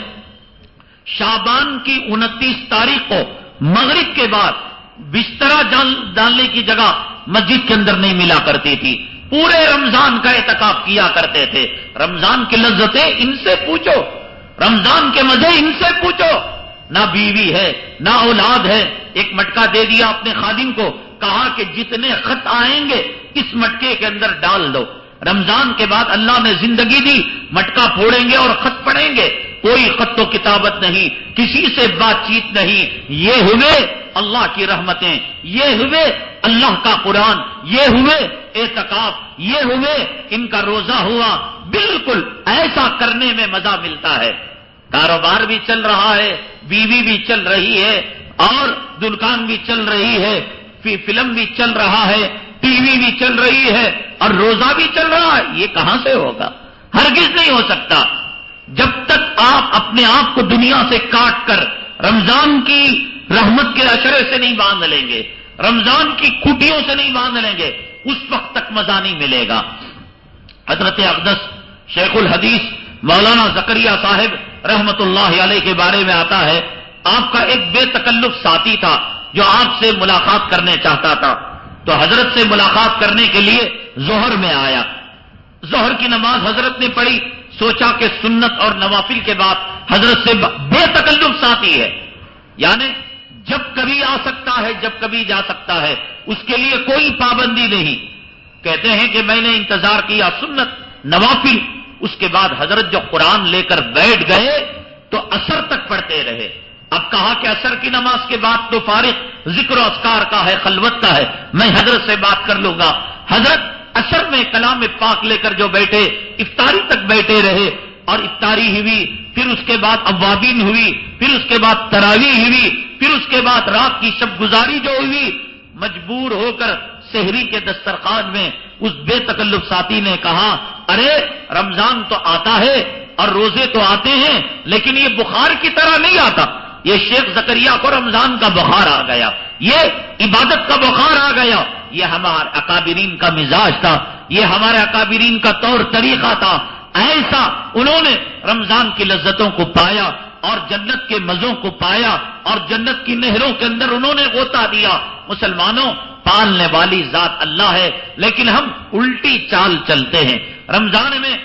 شعبان کی 29 تاریخ کو مغرب کے بعد بسترا ڈالنے کی جگہ مسجد کے اندر نہیں ملا کرتی تھی. پورے رمضان کا اعتکاف کیا کرتے تھے. رمضان کی لذتیں ان سے پوچھو، رمضان کے مزے ان سے پوچھو. نہ بیوی ہے نہ اولاد ہے. ایک مٹکا دے دیا اپنے خادم کو، کہا کہ جتنے خط آئیں گے اس مٹکے کے اندر ڈال دو. رمضان کے بعد اللہ نے زندگی دی، مٹکا پھوڑیں گے اور خط پڑھیں گے. کوئی خط و کتابت نہیں، کسی سے بات چیت نہیں. یہ ہوئے اللہ کی رحمتیں، یہ ہوئے اللہ کا قرآن، یہ ہوئے اعتکاف، یہ ہوئے ان کا روزہ ہوا. بالکل ایسا کرنے میں مزہ ملتا ہے. کاروبار بھی چل رہا ہے، بیوی بھی چل رہی ہے اور دکان بھی چل رہی ہے، فلم بھی چل رہا ہے، ٹی وی بھی چل رہی ہے اور روزہ بھی چل رہا ہے. یہ کہاں سے ہوگا؟ ہرگز نہیں ہو سکتا. جب تک آپ اپنے آپ کو دنیا سے کاٹ کر رمضان کی رحمت کے اشرے سے نہیں باندھ لیں گے، رمضان کی کھٹیوں سے نہیں باندھ لیں گے، اس وقت تک مزہ نہیں ملے گا. حضرت اقدس شیخ الحدیث مولانا زکریا صاحب رحمت اللہ علیہ کے بارے میں آتا ہے، آپ کا ایک بے تکلف ساتھی تھا جو آپ سے ملاقات کرنے چاہتا تھا. تو حضرت سے ملاقات کرنے کے لیے ظہر میں آیا. ظہر کی نماز حضرت نے پڑھی، سوچا کہ سنت اور نوافل کے بعد حضرت سے بے تکلف ساتھی ہے، یعنی جب کبھی آ سکتا ہے، جب کبھی جا سکتا ہے، اس کے لیے کوئی پابندی نہیں. کہتے ہیں کہ میں نے انتظار کیا سنت نوافل، اس کے بعد حضرت جو قرآن لے کر بیٹھ گئے تو عصر تک پڑھتے رہے. اب کہا کہ عصر کی نماز کے بعد تو فارغ ذکر و اذکار کا ہے، خلوت کا ہے، میں حضرت سے بات کر لوں گا. حضرت عصر میں کلام پاک لے کر جو بیٹھے افطاری تک بیٹھے رہے اور افطاری ہوئی، پھر اس کے بعد اوابین ہوئی، پھر اس کے بعد تراویح ہوئی، پھر اس کے بعد رات کی شب گزاری جو ہوئی، مجبور ہو کر سحری کے دسترخوان میں اس بے تکلف ساتھی نے کہا، ارے رمضان تو آتا ہے اور روزے تو آتے ہیں، لیکن یہ بخار کی طرح نہیں آتا. یہ شیخ زکریا کو رمضان کا بخار آ گیا، یہ عبادت کا بخار آ گیا. یہ ہمارے اکابرین کا مزاج تھا، یہ ہمارے اکابرین کا طور طریقہ تھا. ایسا انہوں نے رمضان کی لذتوں کو پایا اور جنت کے مزوں کو پایا اور جنت کی نہروں کے اندر انہوں نے غوطہ دیا. مسلمانوں، پالنے والی ذات اللہ ہے، لیکن ہم الٹی چال چلتے ہیں. رمضان میں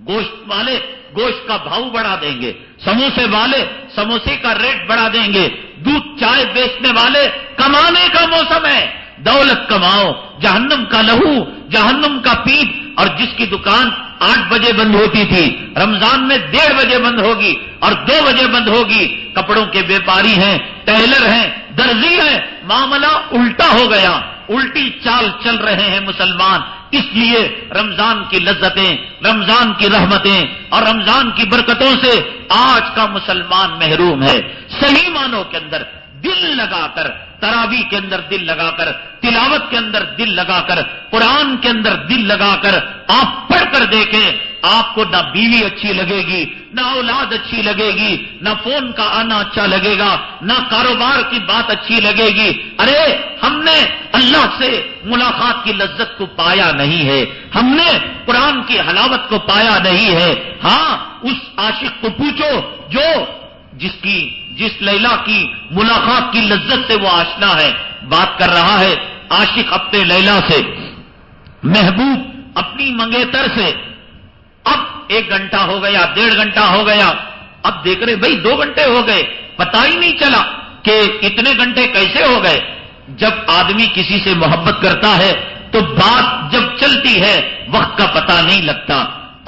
گوشت والے گوشت کا بھاؤ بڑھا دیں گے، سموسے والے سموسے کا ریٹ بڑھا دیں گے، دودھ چائے بیچنے والے کمانے کا موسم ہے، دولت کماؤ، جہنم کا لہو، جہنم کا پیپ. اور جس کی دکان 8 بجے بند ہوتی تھی رمضان میں 1:30 بجے بند ہوگی اور 2 بجے بند ہوگی. کپڑوں کے بیپاری ہیں، ٹیلر ہیں، درزی ہیں، معاملہ الٹا ہو گیا. الٹی چال چل رہے ہیں مسلمان. اس لیے رمضان کی لذتیں، رمضان کی رحمتیں اور رمضان کی برکتوں سے آج کا مسلمان محروم ہے. صحیح معنوں کے اندر دل لگا کر، تراویح کے اندر دل لگا کر، تلاوت کے اندر دل لگا کر، قرآن کے اندر دل لگا کر آپ پڑھ کر دیکھیں. آپ کو نہ بیوی اچھی لگے گی، نہ اولاد اچھی لگے گی، نہ فون کا آنا اچھا لگے گا، نہ کاروبار کی بات اچھی لگے گی. ارے ہم نے اللہ سے ملاقات کی لذت کو پایا نہیں ہے، ہم نے قرآن کی حلاوت کو پایا نہیں ہے. ہاں، اس عاشق کو پوچھو جو جس لیلا کی ملاقات کی لذت سے وہ آشنا ہے. بات کر رہا ہے عاشق اپنے لیلا سے، محبوب اپنی منگیتر سے. اب 1 گھنٹہ ہو گیا، 1.5 گھنٹہ ہو گیا، اب دیکھ رہے بھائی 2 گھنٹے ہو گئے، پتہ ہی نہیں چلا کہ اتنے گھنٹے کیسے ہو گئے. جب آدمی کسی سے محبت کرتا ہے تو بات جب چلتی ہے وقت کا پتہ نہیں لگتا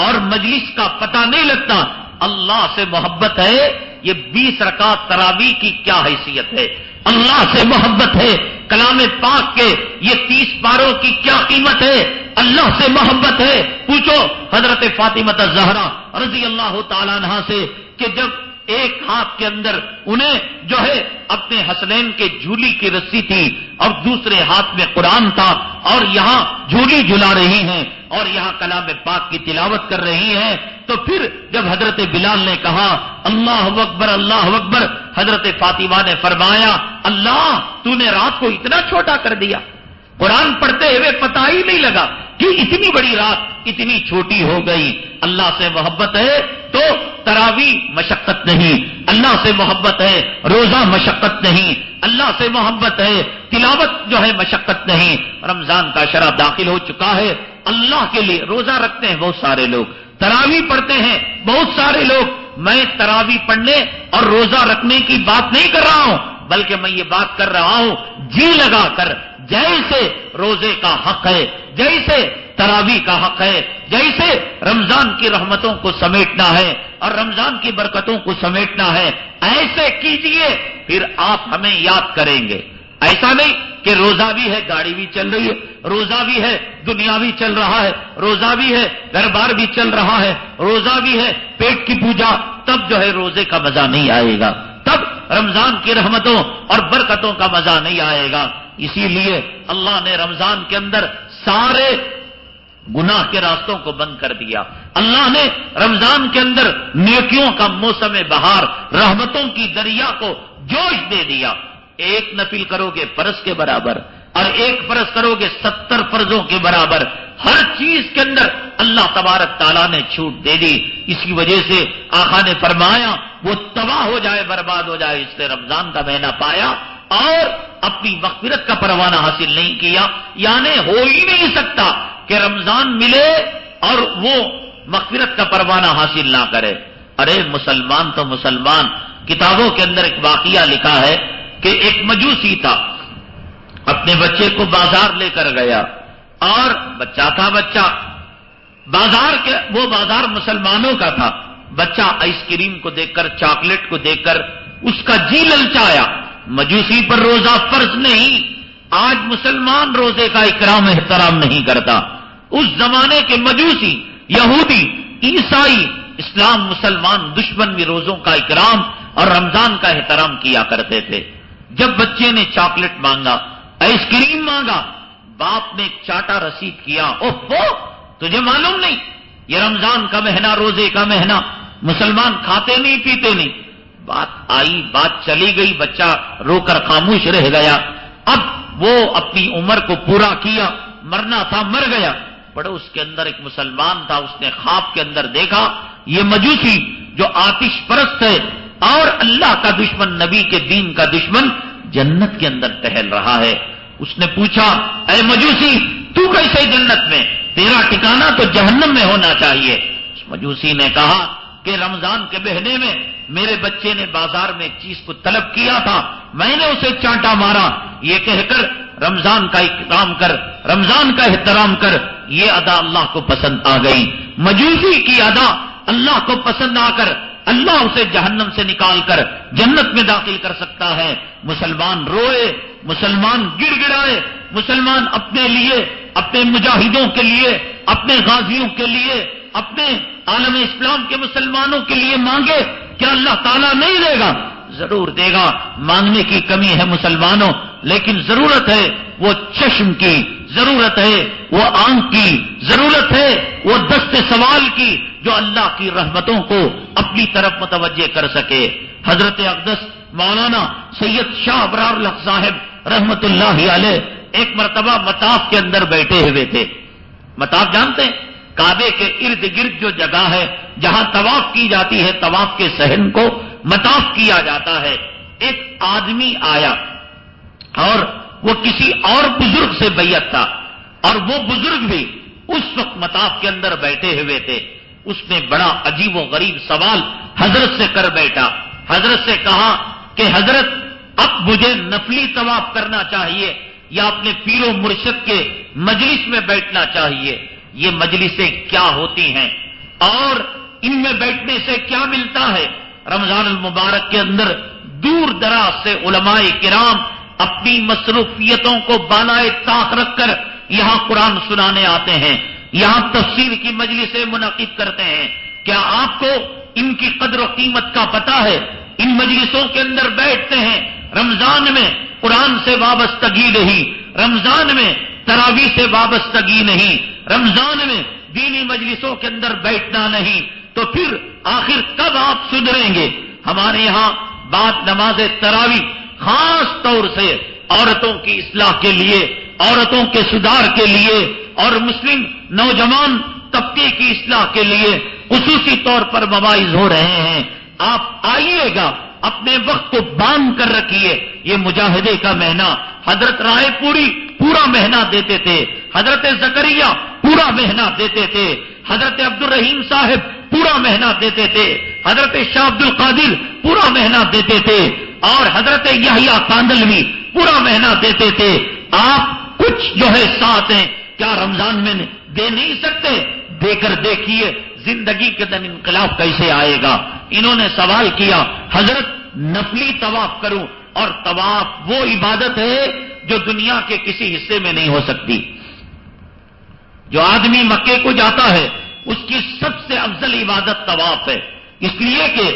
اور مجلس کا پتہ نہیں لگتا. اللہ سے محبت ہے، یہ 20 رکعت تراویح کی کیا حیثیت ہے. اللہ سے محبت ہے، کلام پاک کے یہ 30 پاروں کی کیا قیمت ہے. اللہ سے محبت ہے. پوچھو حضرت فاطمہ الزہرا رضی اللہ تعالیٰ عنہا سے کہ جب ایک ہاتھ کے اندر انہیں جو ہے اپنے حسنین کے جھولی کی رسی تھی اور دوسرے ہاتھ میں قرآن تھا اور یہاں جھولی جھلا رہی ہیں اور یہاں کلام پاک کی تلاوت کر رہی ہیں، تو پھر جب حضرت بلال نے کہا اللہ اکبر اللہ اکبر، حضرت فاطمہ نے فرمایا اللہ تو نے رات کو اتنا چھوٹا کر دیا. قرآن پڑھتے ہوئے پتہ ہی نہیں لگا کہ اتنی بڑی رات اتنی چھوٹی ہو گئی. اللہ سے محبت ہے تو تراویح مشقت نہیں، اللہ سے محبت ہے روزہ مشقت نہیں، اللہ سے محبت ہے تلاوت جو ہے مشقت نہیں. رمضان کا شرح داخل ہو چکا ہے. اللہ کے لیے روزہ رکھتے ہیں بہت سارے لوگ، تراویح پڑھتے ہیں بہت سارے لوگ. میں تراویح پڑھنے اور روزہ رکھنے کی بات نہیں کر رہا ہوں، بلکہ میں یہ بات کر رہا ہوں جی لگا کر. جیسے روزے کا حق ہے، جیسے تراویح کا حق ہے، جیسے رمضان کی رحمتوں کو سمیٹنا ہے اور رمضان کی برکتوں کو سمیٹنا ہے، ایسے کیجئے پھر آپ ہمیں یاد کریں گے. ایسا نہیں کہ روزہ بھی ہے گاڑی بھی چل رہی ہے، روزہ بھی ہے دنیا بھی چل رہا ہے، روزہ بھی ہے گھر بار بھی چل رہا ہے، روزہ بھی ہے پیٹ کی پوجا، تب جو ہے روزے کا مزہ نہیں آئے گا، تب رمضان کی رحمتوں اور برکتوں کا مزہ نہیں آئے گا. اسی لیے اللہ نے رمضان کے اندر سارے گناہ کے راستوں کو بند کر دیا. اللہ نے رمضان کے اندر نیکیوں کا موسم بہار، رحمتوں کی دریا کو جوش دے دیا. 1 نفل کرو گے فرض کے برابر اور 1 فرض کرو گے 70 فرضوں کے برابر. ہر چیز کے اندر اللہ تبارک تعالیٰ نے چھوٹ دے دی. اسی وجہ سے آقا نے فرمایا وہ تباہ ہو جائے برباد ہو جائے اس نے رمضان کا مہینہ پایا اور اپنی مغفرت کا پروانہ حاصل نہیں کیا. یعنی ہو ہی نہیں سکتا کہ رمضان ملے اور وہ مغفرت کا پروانہ حاصل نہ کرے. ارے مسلمان تو مسلمان. کتابوں کے اندر ایک واقعہ لکھا ہے کہ ایک مجوسی تھا، اپنے بچے کو بازار لے کر گیا اور بچہ تھا وہ بازار مسلمانوں کا تھا. بچہ آئس کریم کو دیکھ کر، چاکلیٹ کو دیکھ کر اس کا جی للچایا. مجوسی پر روزہ فرض نہیں. آج مسلمان روزے کا اکرام احترام نہیں کرتا. اس زمانے کے مجوسی، یہودی، عیسائی اسلام مسلمان دشمن بھی روزوں کا اکرام اور رمضان کا احترام کیا کرتے تھے. جب بچے نے چاکلیٹ مانگا، آئس کریم مانگا، باپ نے چاٹا رسید کیا، اوہ تجھے معلوم نہیں یہ رمضان کا مہینہ، روزے کا مہینہ، مسلمان کھاتے نہیں پیتے نہیں. بات آئی، بات چلی گئی، بچہ رو کر خاموش رہ گیا. اب وہ اپنی عمر کو پورا کیا، مرنا تھا مر گیا. پڑوس کے اندر ایک مسلمان تھا، اس نے خواب کے اندر دیکھا یہ مجوسی جو آتش پرست ہے اور اللہ کا دشمن، نبی کے دین کا دشمن، جنت کے اندر ٹہل رہا ہے. اس نے پوچھا اے مجوسی تو کیسے جنت میں؟ تیرا ٹھکانہ تو جہنم میں ہونا چاہیے. اس مجوسی نے کہا کہ رمضان کے مہینے میں میرے بچے نے بازار میں ایک چیز کو طلب کیا تھا، میں نے اسے چانٹا مارا. یہ کہہ کر رمضان کا اکرام کر، رمضان کا احترام کر. یہ ادا اللہ کو پسند آ گئی. مجوسی کی ادا اللہ کو پسند آ کر اللہ اسے جہنم سے نکال کر جنت میں داخل کر سکتا ہے. مسلمان روئے، مسلمان گڑ گڑائے، مسلمان اپنے لیے، اپنے مجاہدوں کے لیے، اپنے غازیوں کے لیے، اپنے عالم اسلام کے مسلمانوں کے لیے مانگے. کیا اللہ تعالیٰ نہیں دے گا؟ ضرور دے گا. مانگنے کی کمی ہے مسلمانوں، لیکن ضرورت ہے وہ چشم کی، ضرورت ہے وہ آنکھ کی، ضرورت ہے وہ دست سوال کی جو اللہ کی رحمتوں کو اپنی طرف متوجہ کر سکے. حضرت اقدس مولانا سید شاہ ابرار الحق صاحب رحمت اللہ علیہ ایک مرتبہ مطاف کے اندر بیٹھے ہوئے تھے. مطاف جانتے ہیں؟ کعبے کے ارد گرد جو جگہ ہے جہاں طواف کی جاتی ہے، طواف کے صحن کو مطاف کیا جاتا ہے. ایک آدمی آیا اور وہ کسی اور بزرگ سے بیعت تھا، اور وہ بزرگ بھی اس وقت مطاف کے اندر بیٹھے ہوئے تھے. اس نے بڑا عجیب و غریب سوال حضرت سے کر بیٹھا. حضرت سے کہا کہ حضرت اب مجھے نفلی طواف کرنا چاہیے یا اپنے پیر و مرشد کے مجلس میں بیٹھنا چاہیے؟ یہ مجلسیں کیا ہوتی ہیں اور ان میں بیٹھنے سے کیا ملتا ہے؟ رمضان المبارک کے اندر دور دراز سے علماء کرام اپنی مصروفیتوں کو بالائے طاق رکھ کر یہاں قرآن سنانے آتے ہیں، یہاں تفسیر کی مجلسیں منعقد کرتے ہیں. کیا آپ کو ان کی قدر و قیمت کا پتہ ہے؟ ان مجلسوں کے اندر بیٹھتے ہیں. رمضان میں قرآن سے وابستگی نہیں، رمضان میں تراویح سے وابستگی نہیں، رمضان میں دینی مجلسوں کے اندر بیٹھنا نہیں، تو پھر آخر کب آپ سدھریں گے؟ ہمارے یہاں بعد نماز تراویح خاص طور سے عورتوں کی اصلاح کے لیے، عورتوں کے سدھار کے لیے اور مسلم نوجوان طبقے کی اصلاح کے لیے خصوصی طور پر مواعظ ہو رہے ہیں. آپ آئیے گا، اپنے وقت کو باندھ کر رکھیے. یہ مجاہدے کا مہینہ، حضرت رائے پوری پورا مہینہ دیتے تھے، حضرت زکریا پورا مہینہ دیتے تھے، حضرت عبد الرحیم صاحب پورا مہینہ دیتے تھے، حضرت شاہ عبد القادر پورا مہینہ دیتے تھے، اور حضرت یحییٰ کاندلوی پورا مہینہ دیتے تھے. آپ کچھ جو ہے ساتھ ہیں، کیا رمضان میں دے نہیں سکتے؟ دے کر دیکھیے زندگی کے دن انقلاب کیسے آئے گا. انہوں نے سوال کیا حضرت نفلی طواف کروں، اور طواف وہ عبادت ہے جو دنیا کے کسی حصے میں نہیں ہو سکتی. جو آدمی مکے کو جاتا ہے اس کی سب سے افضل عبادت طواف ہے، اس لیے کہ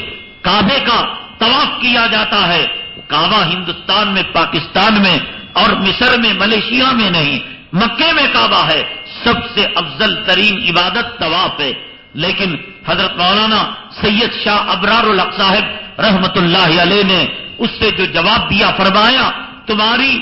کعبے کا طواف کیا جاتا ہے. کعبہ ہندوستان میں، پاکستان میں اور مصر میں، ملیشیا میں نہیں، مکے میں کعبہ ہے. سب سے افضل ترین عبادت طواف ہے. لیکن حضرت مولانا سید شاہ ابرار الحق صاحب رحمت اللہ علیہ نے اس سے جو جواب دیا، فرمایا تمہاری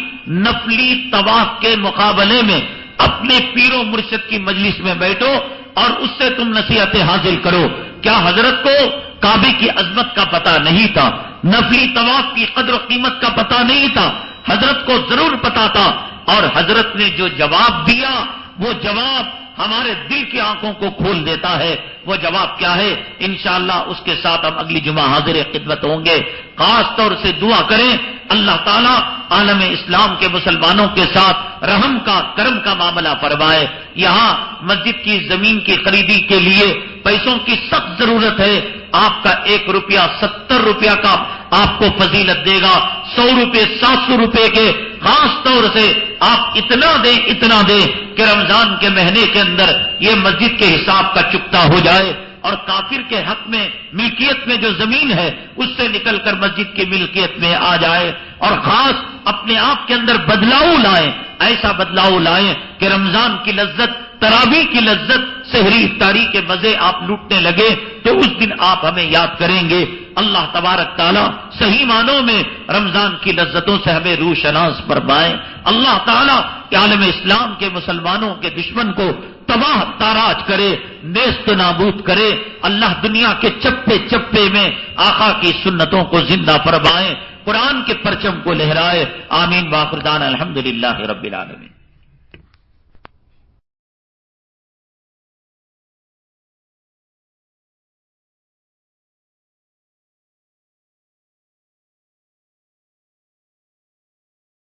نفلی طواف کے مقابلے میں اپنے پیر و مرشد کی مجلس میں بیٹھو اور اس سے تم نصیحتیں حاصل کرو. کیا حضرت کو کعبے کی عظمت کا پتہ نہیں تھا؟ نفلی طواف کی قدر و قیمت کا پتہ نہیں تھا؟ حضرت کو ضرور پتہ تھا. اور حضرت نے جو جواب دیا وہ جواب ہمارے دل کی آنکھوں کو کھول دیتا ہے. وہ جواب کیا ہے؟ انشاءاللہ اس کے ساتھ ہم اگلی جمعہ حاضر خدمت ہوں گے. خاص طور سے دعا کریں اللہ تعالیٰ عالم اسلام کے مسلمانوں کے ساتھ رحم کا، کرم کا معاملہ فرمائے. یہاں مسجد کی زمین کی خریدی کے لیے پیسوں کی سخت ضرورت ہے. آپ کا 1 روپیہ 70 روپیہ کا آپ کو فضیلت دے گا. 100 روپے 700 روپے کے خاص طور سے آپ اتنا دیں کہ رمضان کے مہینے کے اندر یہ مسجد کے حساب کا چکتا ہو جائے اور کافر کے حق میں ملکیت میں جو زمین ہے اس سے نکل کر مسجد کی ملکیت میں آ جائے، اور خاص اپنے آپ کے اندر بدلاؤ لائیں، ایسا بدلاؤ لائیں کہ رمضان کی لذت، تراویح کی لذت، سحری افطاری کے مزے آپ لوٹنے لگے تو اس دن آپ ہمیں یاد کریں گے۔ اللہ تبارک تعالیٰ صحیح معنوں میں رمضان کی لذتوں سے ہمیں روشناس فرمائے۔ اللہ تعالیٰ عالم اسلام کے مسلمانوں کے دشمن کو تباہ تاراج کرے، نیست نابود کرے۔ اللہ دنیا کے چپے چپے میں آقا کی سنتوں کو زندہ فرمائے، قرآن کے پرچم کو لہرائے۔ آمین۔ وآخر دعوانا الحمدللہ رب العالمین۔